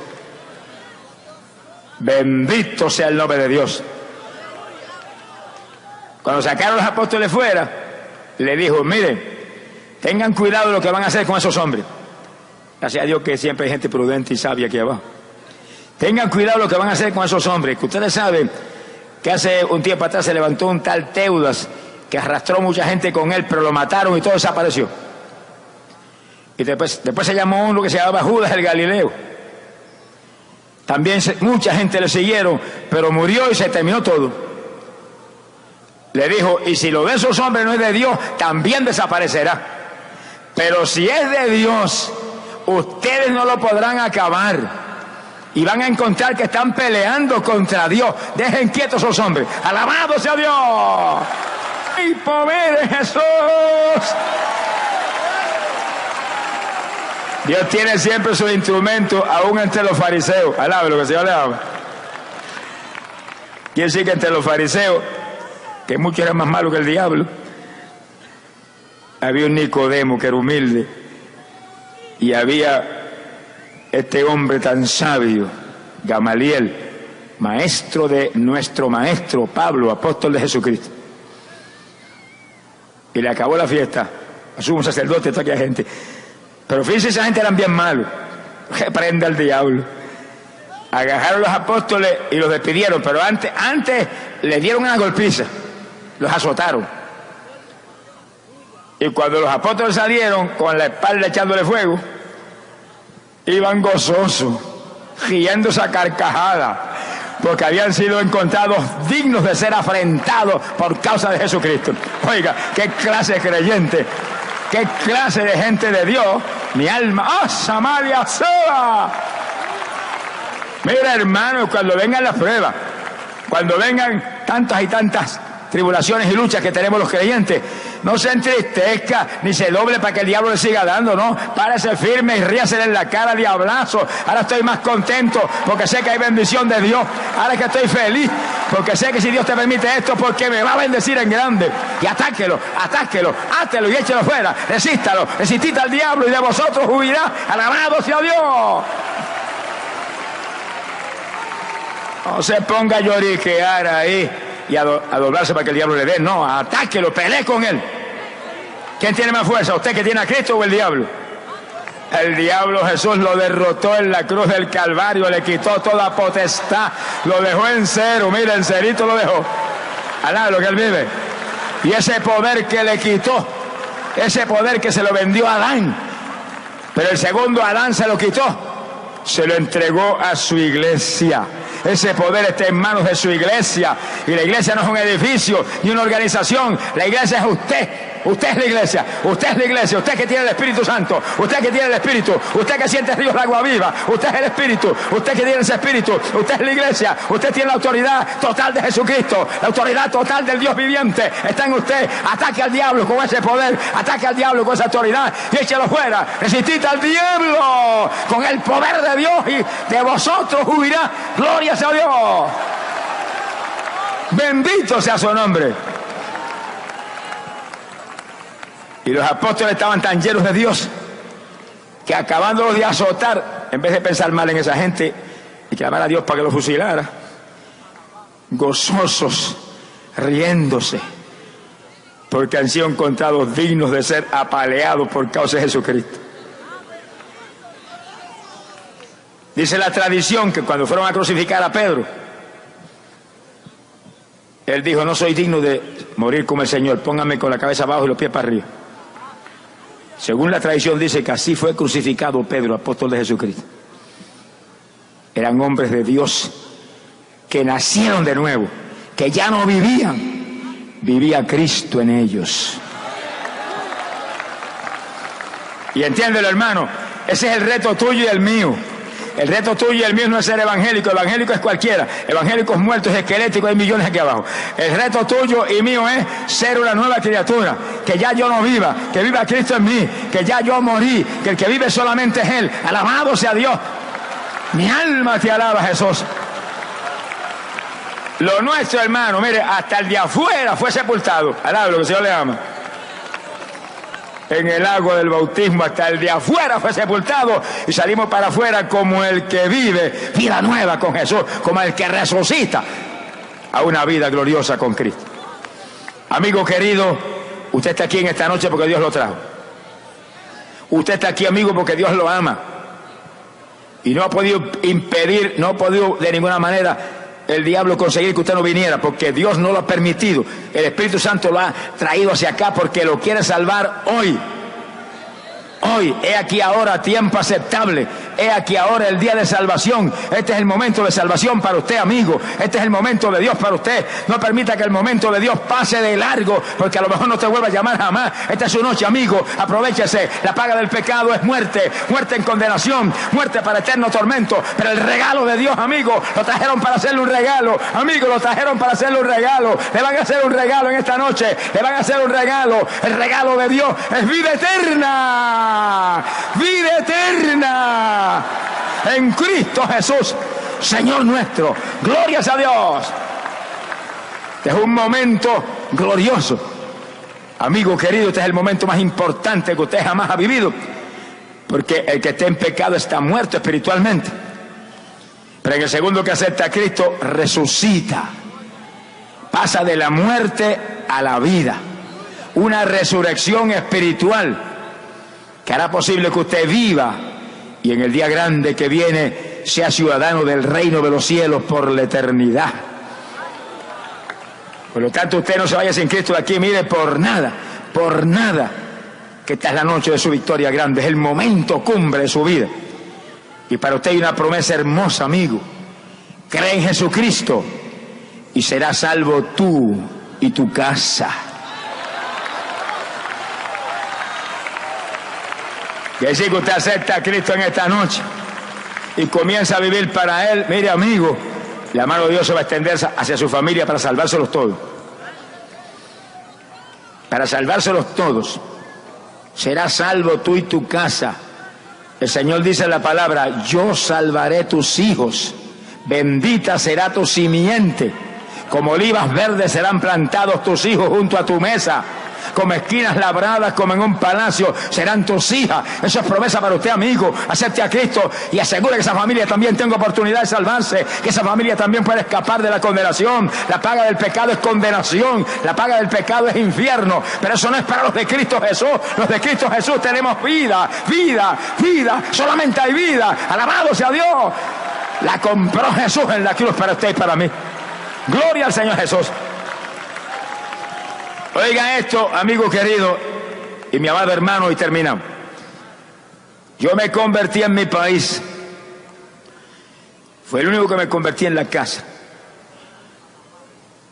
Bendito sea el nombre de Dios. Cuando sacaron a los apóstoles fuera, le dijo: miren, tengan cuidado de lo que van a hacer con esos hombres. Gracias a Dios que siempre hay gente prudente y sabia aquí abajo. Tengan cuidado de lo que van a hacer con esos hombres, que ustedes saben que hace un tiempo atrás se levantó un tal Teudas que arrastró mucha gente con él, pero lo mataron y todo desapareció. Y después se llamó uno que se llamaba Judas el Galileo. También mucha gente le siguieron, pero murió y se terminó todo. Le dijo, y si lo de esos hombres no es de Dios, también desaparecerá. Pero si es de Dios, ustedes no lo podrán acabar. Y van a encontrar que están peleando contra Dios. Dejen quietos esos hombres. ¡Alabado sea Dios! ¡Y poder de Jesús! Dios tiene siempre sus instrumentos, aún entre los fariseos. Alabe lo que el Señor le ama. Quiere decir que entre los fariseos, que muchos eran más malos que el diablo, había un Nicodemo que era humilde, y había este hombre tan sabio, Gamaliel, maestro de nuestro maestro Pablo, apóstol de Jesucristo. Y le acabó la fiesta a sumo sacerdote, toda aquella gente. Pero fíjense, esa gente eran bien malos. Reprenda al diablo. Agarraron a los apóstoles y los despidieron, pero antes les dieron una golpiza, los azotaron. Y cuando los apóstoles salieron con la espalda echándole fuego, iban gozosos, riéndose a carcajadas, porque habían sido encontrados dignos de ser afrentados por causa de Jesucristo. Oiga, qué clase de creyente, qué clase de gente de Dios. Mi alma, ¡ah, Samaria sola! Mira, hermanos, cuando vengan las pruebas, cuando vengan tantas y tantas tribulaciones y luchas que tenemos los creyentes, no se entristezca ni se doble para que el diablo le siga dando, no, párese firme y ríasele en la cara, diablazo. Ahora estoy más contento porque sé que hay bendición de Dios. Ahora que estoy feliz porque sé que si Dios te permite esto, porque me va a bendecir en grande. Y atáquelo, átelo y échelo fuera, resístalo, resistid al diablo y de vosotros huirá. Alabado sea Dios. No se ponga a lloriquear ahí y a doblarse para que el diablo le dé. No, atáquelo, pelee con él. ¿Quién tiene más fuerza? ¿Usted que tiene a Cristo o el diablo? El diablo Jesús lo derrotó en la cruz del Calvario, le quitó toda potestad, lo dejó en cero, mira, en cerito lo dejó. Alá, lo que él vive. Y ese poder que le quitó, ese poder que se lo vendió a Adán, pero el segundo Adán se lo quitó, se lo entregó a su iglesia. Ese poder está en manos de su iglesia. Y la iglesia no es un edificio ni una organización. La iglesia es usted. Usted es la iglesia. Usted es la iglesia. Usted que tiene el Espíritu Santo. Usted que tiene el Espíritu. Usted que siente ríos de agua viva. Usted es el Espíritu. Usted que tiene ese Espíritu. Usted es la iglesia. Usted tiene la autoridad total de Jesucristo. La autoridad total del Dios viviente está en usted. Ataque al diablo con ese poder. Ataque al diablo con esa autoridad. Y échelo fuera. Resistid al diablo con el poder de Dios. Y de vosotros huirá. Gloria sea Dios. Bendito sea su nombre. Y los apóstoles estaban tan llenos de Dios que acabándolos de azotar, en vez de pensar mal en esa gente y clamar a Dios para que los fusilara, gozosos, riéndose, porque han sido encontrados dignos de ser apaleados por causa de Jesucristo. Dice la tradición que cuando fueron a crucificar a Pedro, él dijo: no soy digno de morir como el Señor, póngame con la cabeza abajo y los pies para arriba. Según la tradición dice que así fue crucificado Pedro, apóstol de Jesucristo. Eran hombres de Dios que nacieron de nuevo, que ya no vivían, vivía Cristo en ellos. Y entiéndelo, hermano, ese es el reto tuyo y el mío. El reto tuyo y el mío no es ser evangélico. Evangélico es cualquiera. Evangélicos muertos, esqueléticos, hay millones aquí abajo. El reto tuyo y mío es ser una nueva criatura. Que ya yo no viva, que viva Cristo en mí. Que ya yo morí, que el que vive solamente es Él. Alabado sea Dios. Mi alma te alaba, Jesús. Lo nuestro, hermano, mire, hasta el de afuera fue sepultado. Alaba lo que el Señor le ama. En el agua del bautismo, hasta el de afuera fue sepultado y salimos para afuera como el que vive vida nueva con Jesús, como el que resucita a una vida gloriosa con Cristo. Amigo querido, usted está aquí en esta noche porque Dios lo trajo. Usted está aquí, amigo, porque Dios lo ama y no ha podido impedir, no ha podido de ninguna manera el diablo conseguir que usted no viniera, porque Dios no lo ha permitido. El Espíritu Santo lo ha traído hacia acá porque lo quiere salvar hoy. Hoy, he aquí ahora tiempo aceptable, he aquí ahora el día de salvación. Este es el momento de salvación para usted, amigo. Este es el momento de Dios para usted. No permita que el momento de Dios pase de largo, porque a lo mejor no te vuelva a llamar jamás. Esta es su noche, amigo. Aprovechese. La paga del pecado es muerte, muerte en condenación, muerte para eterno tormento. Pero el regalo de Dios, amigo, lo trajeron para hacerle un regalo. Amigo, lo trajeron para hacerle un regalo. Le van a hacer un regalo en esta noche. Le van a hacer un regalo. El regalo de Dios es vida eterna. Vida eterna en Cristo Jesús, Señor nuestro. Glorias a Dios. Este es un momento glorioso, amigo querido. Este es el momento más importante que usted jamás ha vivido, porque el que esté en pecado está muerto espiritualmente, pero en el segundo que acepta a Cristo resucita, pasa de la muerte a la vida, una resurrección espiritual que hará posible que usted viva y en el día grande que viene sea ciudadano del reino de los cielos por la eternidad. Por lo tanto, usted no se vaya sin Cristo de aquí, mire, por nada, que esta es la noche de su victoria grande, es el momento cumbre de su vida. Y para usted hay una promesa hermosa, amigo. Cree en Jesucristo y serás salvo tú y tu casa. Quiere decir que usted acepta a Cristo en esta noche y comienza a vivir para Él. Mire, amigo, la mano de Dios se va a extender hacia su familia para salvárselos todos. Para salvárselos todos. Serás salvo tú y tu casa. El Señor dice en la palabra: yo salvaré tus hijos, bendita será tu simiente, como olivas verdes serán plantados tus hijos junto a tu mesa. Como esquinas labradas, como en un palacio, serán tus hijas. Eso es promesa para usted, amigo. Acepte a Cristo y asegure que esa familia también tenga oportunidad de salvarse, que esa familia también puede escapar de la condenación. La paga del pecado es condenación, la paga del pecado es infierno, pero eso no es para los de Cristo Jesús. Los de Cristo Jesús tenemos vida, vida, vida. Solamente hay vida. Alabado sea Dios. La compró Jesús en la cruz para usted y para mí. Gloria al Señor Jesús. Oiga esto, amigo querido y mi amado hermano, y terminamos. Yo me convertí en mi país. Fue el único que me convertí en la casa.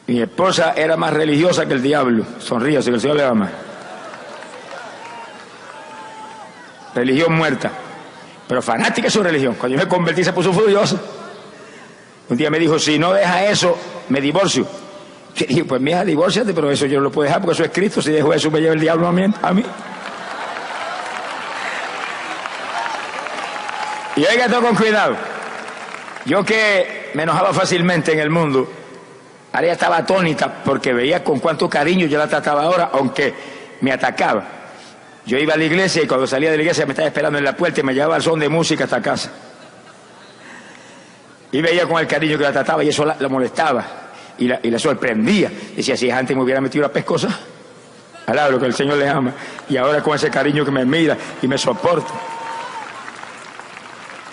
Mi esposa era más religiosa que el diablo. Sonríase, que el Señor le ama. Religión muerta, pero fanática de su religión. Cuando yo me convertí se puso furiosa. Un día me dijo: si no deja eso, me divorcio. Yo dije: pues mija, divórciate, pero eso yo no lo puedo dejar porque eso es Cristo. Si dejo eso me lleva el diablo a mí. Y oiga todo con cuidado. Yo que me enojaba fácilmente en el mundo, ahora estaba atónita porque veía con cuánto cariño yo la trataba ahora, aunque me atacaba. Yo iba a la iglesia y cuando salía de la iglesia me estaba esperando en la puerta y me llevaba al son de música hasta casa. Y veía con el cariño que la trataba y eso la molestaba. Y la sorprendía. Decía: si antes me hubiera metido a pescosa, alaba lo que el Señor le ama. Y ahora con ese cariño que me mira y me soporta.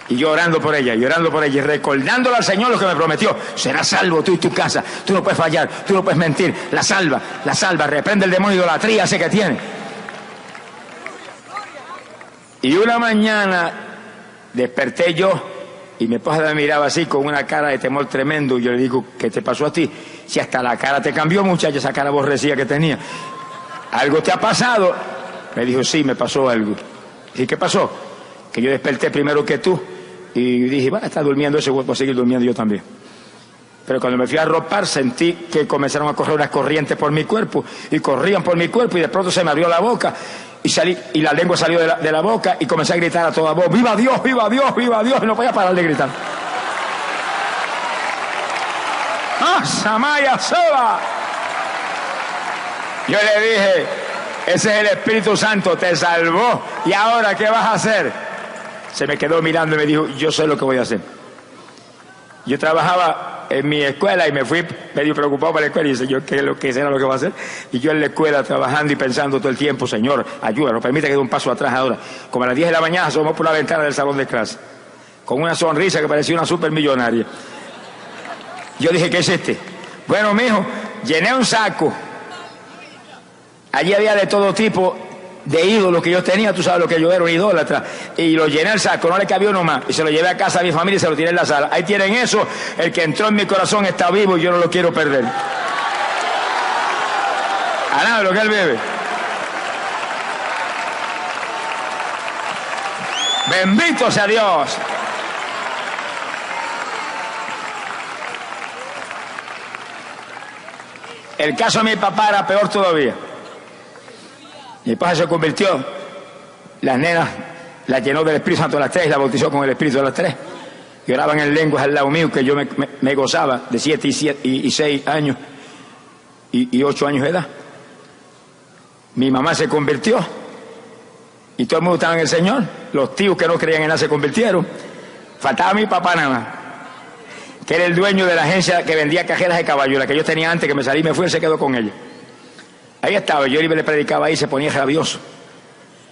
Y yo orando por ella y recordándole al Señor lo que me prometió: serás salvo tú y tu casa. Tú no puedes fallar, tú no puedes mentir. La salva, reprende el demonio de idolatría ese que tiene. Y una mañana desperté yo y mi esposa me miraba así con una cara de temor tremendo. Y yo le digo: ¿qué te pasó a ti? Si hasta la cara te cambió, muchacha, esa cara aborrecida que tenía. ¿Algo te ha pasado? Me dijo: sí, me pasó algo. ¿Y qué pasó? Que yo desperté primero que tú y dije: va, está durmiendo ese, voy a seguir durmiendo yo también. Pero cuando me fui a arropar sentí que comenzaron a correr unas corrientes por mi cuerpo y corrían por mi cuerpo y de pronto se me abrió la boca y salí, y la lengua salió de la boca y comencé a gritar a toda voz: ¡viva Dios, viva Dios, viva Dios! Y no podía parar de gritar. ¡Ah, Samaya Soba! Yo le dije: ese es el Espíritu Santo, te salvó. ¿Y ahora qué vas a hacer? Se me quedó mirando y me dijo: yo sé lo que voy a hacer. Yo trabajaba en mi escuela y me fui medio preocupado por la escuela y dice: yo ¿qué será lo que va a hacer? Y yo en la escuela trabajando y pensando todo el tiempo: Señor, ayúdanos, permite que dé un paso atrás ahora. Como a las 10 de la mañana asomó por la ventana del salón de clase con una sonrisa que parecía una supermillonaria. Yo dije: ¿qué es este? Bueno, mijo, llené un saco. Allí había de todo tipo de ídolos que yo tenía, tú sabes lo que yo era, un idólatra, y lo llené al saco, no le cabía uno más, y se lo llevé a casa a mi familia y se lo tiré en la sala. Ahí tienen eso, el que entró en mi corazón está vivo y yo no lo quiero perder. A nada de lo que él vive. Bendito sea Dios. El caso de mi papá era peor todavía. Mi papá se convirtió, las nenas las llenó del Espíritu Santo a las 3 y la bautizó con el Espíritu a las 3. Y oraban en lenguas al lado mío, que yo me gozaba, de 7 y 6 años y 8 años de edad. Mi mamá se convirtió y todo el mundo estaba en el Señor. Los tíos que no creían en nada se convirtieron. Faltaba mi papá nada más, que era el dueño de la agencia que vendía cajeras de caballo, la que yo tenía antes, que me salí y me fui, él se quedó con ella. Ahí estaba, yo iba y le predicaba ahí, se ponía rabioso.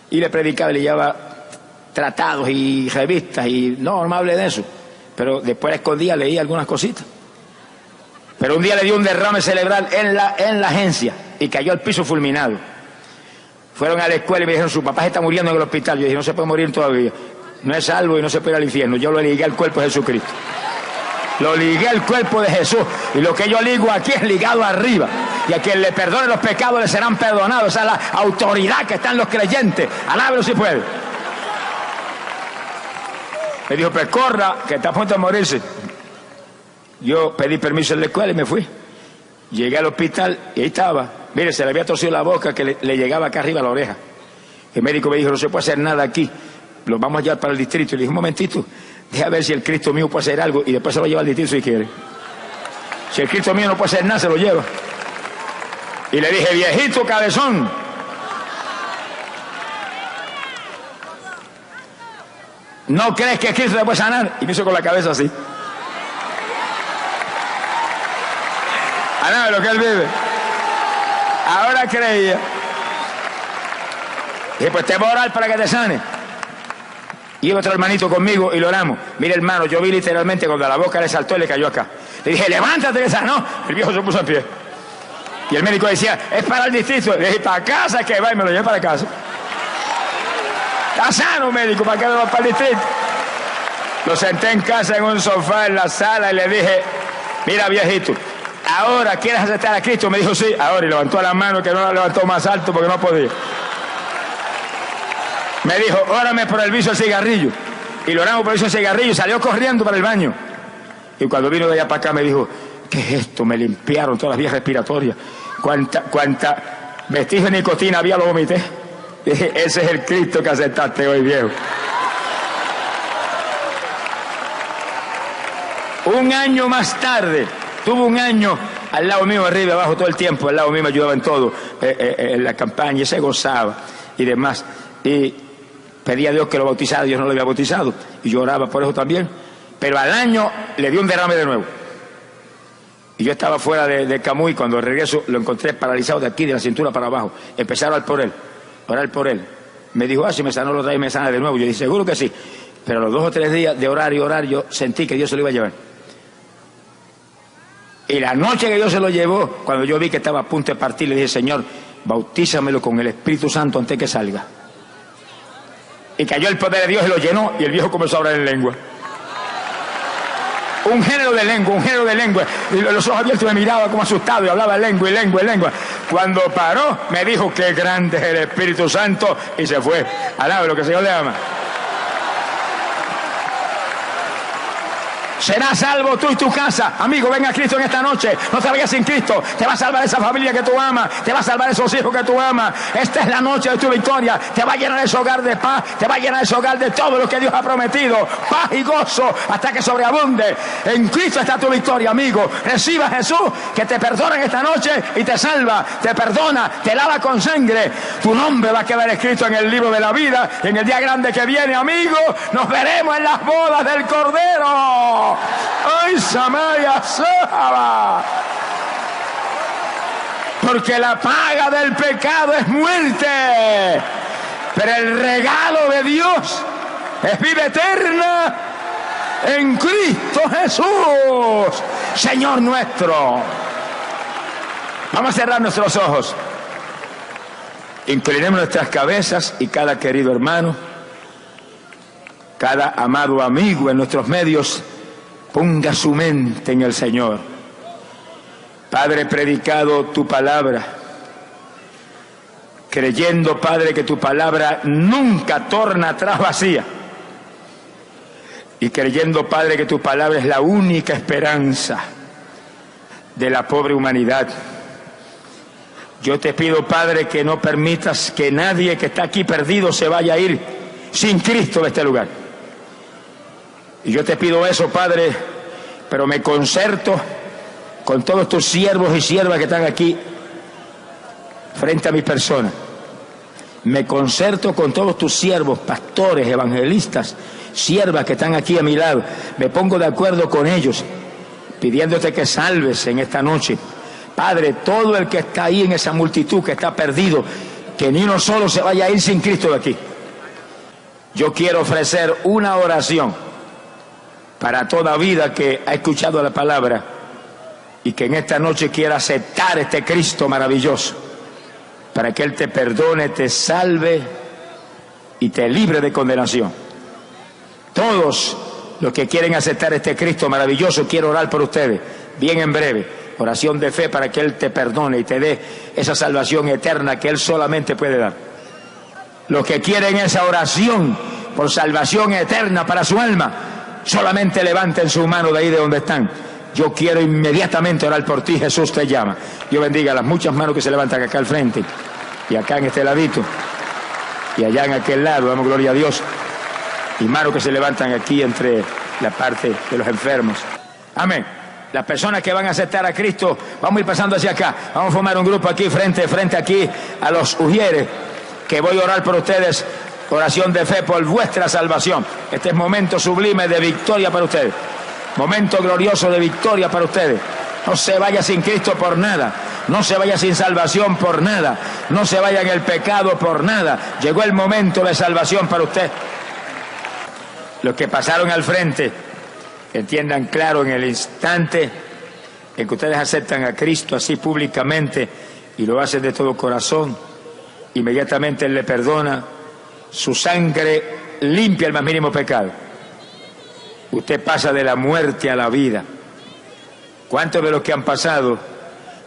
Y le predicaba, le llevaba tratados y revistas, y no me hable de eso. Pero después escondía, leía algunas cositas. Pero un día le dio un derrame cerebral en la agencia y cayó al piso fulminado. Fueron a la escuela y me dijeron, su papá se está muriendo en el hospital. Yo dije, no se puede morir todavía. No es salvo y no se puede ir al infierno. Yo lo ligué al cuerpo de Jesucristo. Lo ligué al cuerpo de Jesús. Y lo que yo ligo aquí es ligado arriba. Y a quien le perdone los pecados le serán perdonados. Esa es la autoridad que está en los creyentes. Alábelo si puede. Me dijo, pues corra, que está a punto de morirse. Yo pedí permiso en la escuela y me fui. Llegué al hospital y ahí estaba. Mire, se le había torcido la boca que le llegaba acá arriba a la oreja. El médico me dijo, no se puede hacer nada aquí. Lo vamos a llevar para el distrito. Y le dije, un momentito, deja ver si el Cristo mío puede hacer algo. Y después se lo lleva al distrito si quiere. Si el Cristo mío no puede hacer nada, se lo lleva. Y le dije, viejito cabezón, ¿no crees que Cristo te puede sanar? Y me hizo con la cabeza así. A nada de lo que él vive. Ahora creía. Y pues te voy a orar para que te sane. Y otro hermanito conmigo y lo oramos. Mire, hermano, yo vi literalmente cuando la boca le saltó y le cayó acá. Le dije, levántate, que sanó. El viejo se puso en pie. Y el médico decía, es para el distrito. Le dije, para casa que va, y me lo llevé para casa. Está sano, médico, ¿para qué me va para el distrito? Lo senté en casa en un sofá en la sala y le dije, mira, viejito, ¿ahora quieres aceptar a Cristo? Me dijo, sí, ahora. Y levantó la mano, que no la levantó más alto porque no podía. Me dijo, órame por el vicio del cigarrillo. Y lo oramos por el vicio del cigarrillo y salió corriendo para el baño. Y cuando vino de allá para acá me dijo, ¿qué es esto? Me limpiaron todas las vías respiratorias. Cuánta vestigio de nicotina había, lo vomité. Dije, ese es el Cristo que aceptaste hoy, viejo. Un año más tarde, tuvo un año al lado mío, arriba y abajo, todo el tiempo. Al lado mío me ayudaba en todo, en la campaña, y se gozaba y demás. Y pedía a Dios que lo bautizara, Dios no lo había bautizado. Y yo oraba por eso también. Pero al año le dio un derrame de nuevo. Y yo estaba fuera de Camuy, cuando regreso lo encontré paralizado de aquí, de la cintura para abajo. Empecé a orar por él. Me dijo, si me sanó lo trae y me sana de nuevo. Yo dije, seguro que sí. Pero a los 2 o 3 días de orar y orar, yo sentí que Dios se lo iba a llevar. Y la noche que Dios se lo llevó, cuando yo vi que estaba a punto de partir, le dije, Señor, bautízamelo con el Espíritu Santo antes que salga. Y cayó el poder de Dios y lo llenó, y el viejo comenzó a hablar en lengua. Un género de lengua. Y los ojos abiertos me miraba como asustado y hablaba lengua. Cuando paró, me dijo, qué grande es el Espíritu Santo, y se fue. Alaba lo que el Señor le ama. Serás salvo tú y tu casa. Amigo, ven a Cristo en esta noche. No te vayas sin Cristo. Te va a salvar esa familia que tú amas. Te va a salvar esos hijos que tú amas. Esta es la noche de tu victoria. Te va a llenar ese hogar de paz. Te va a llenar ese hogar de todo lo que Dios ha prometido. Paz y gozo hasta que sobreabunde. En Cristo está tu victoria, amigo. Reciba a Jesús, que te perdona en esta noche y te salva. Te perdona, te lava con sangre. Tu nombre va a quedar escrito en el libro de la vida. Y en el día grande que viene, amigo, nos veremos en las bodas del Cordero. ¡Ay, Samaya Saba! Porque la paga del pecado es muerte, pero el regalo de Dios es vida eterna en Cristo Jesús, Señor nuestro. Vamos a cerrar nuestros ojos Inclinemos nuestras cabezas y cada querido hermano, cada amado amigo en nuestros medios, ponga su mente en el Señor. Padre, he predicado tu palabra, creyendo, Padre, que tu palabra nunca torna atrás vacía. Y creyendo, Padre, que tu palabra es la única esperanza de la pobre humanidad. Yo te pido, Padre, que no permitas que nadie que está aquí perdido se vaya a ir sin Cristo de este lugar. Y yo te pido eso, Padre, pero me concerto con todos tus siervos y siervas que están aquí frente a mi persona. Me concerto con todos tus siervos, pastores, evangelistas, siervas que están aquí a mi lado. Me pongo de acuerdo con ellos, pidiéndote que salves en esta noche. Padre, todo el que está ahí en esa multitud que está perdido, que ni uno solo se vaya a ir sin Cristo de aquí. Yo quiero ofrecer una oración para toda vida que ha escuchado la palabra y que en esta noche quiera aceptar este Cristo maravilloso, para que Él te perdone, te salve y te libre de condenación. Todos los que quieren aceptar este Cristo maravilloso, quiero orar por ustedes, bien en breve. Oración de fe para que Él te perdone y te dé esa salvación eterna que Él solamente puede dar. Los que quieren esa oración por salvación eterna para su alma, solamente levanten su mano de ahí de donde están. Yo quiero inmediatamente orar por ti, Jesús te llama. Dios bendiga a las muchas manos que se levantan acá al frente, y acá en este ladito, y allá en aquel lado, damos gloria a Dios. Y manos que se levantan aquí entre la parte de los enfermos. Amén. Las personas que van a aceptar a Cristo, vamos a ir pasando hacia acá. Vamos a formar un grupo aquí, frente aquí a los ujieres, que voy a orar por ustedes. Oración de fe por vuestra salvación. Este es momento sublime de victoria para ustedes. Momento glorioso de victoria para ustedes. No se vaya sin Cristo por nada. No se vaya sin salvación por nada. No se vaya en el pecado por nada. Llegó el momento de salvación para usted. Los que pasaron al frente, entiendan claro, en el instante en que ustedes aceptan a Cristo así públicamente y lo hacen de todo corazón, inmediatamente Él le perdona, su sangre limpia el más mínimo pecado. Usted pasa de la muerte a la vida. ¿Cuántos de los que han pasado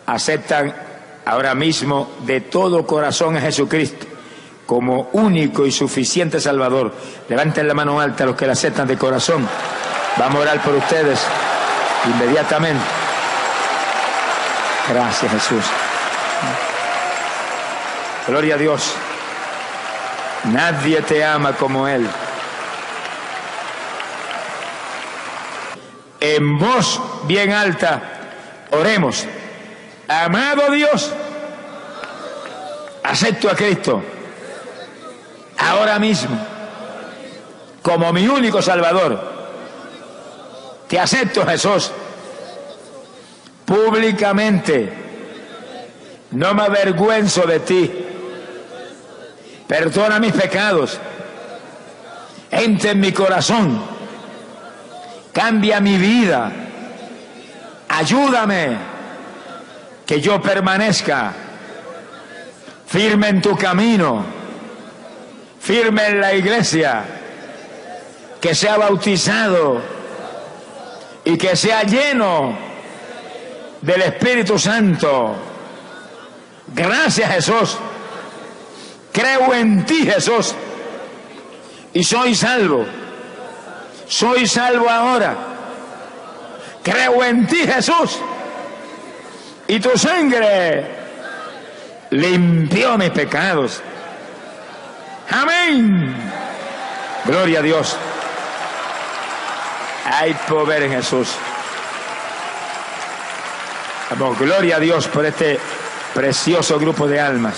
aceptan ahora mismo de todo corazón a Jesucristo como único y suficiente Salvador? Levanten la mano alta los que la aceptan de corazón. Vamos a orar por ustedes inmediatamente. Gracias, Jesús. Gloria a Dios. Nadie te ama como Él. En voz bien alta, oremos. Amado Dios, acepto a Cristo ahora mismo como mi único Salvador. Te acepto, Jesús, públicamente. No me avergüenzo de ti. Perdona mis pecados. Entra en mi corazón. Cambia mi vida. Ayúdame que yo permanezca firme en tu camino, firme en la iglesia, que sea bautizado y que sea lleno del Espíritu Santo. Gracias, Jesús. Creo en ti, Jesús, y soy salvo. Soy salvo ahora. Creo en ti, Jesús, y tu sangre limpió mis pecados. Amén. Gloria a Dios. Hay poder en Jesús. Vamos, gloria a Dios por este precioso grupo de almas.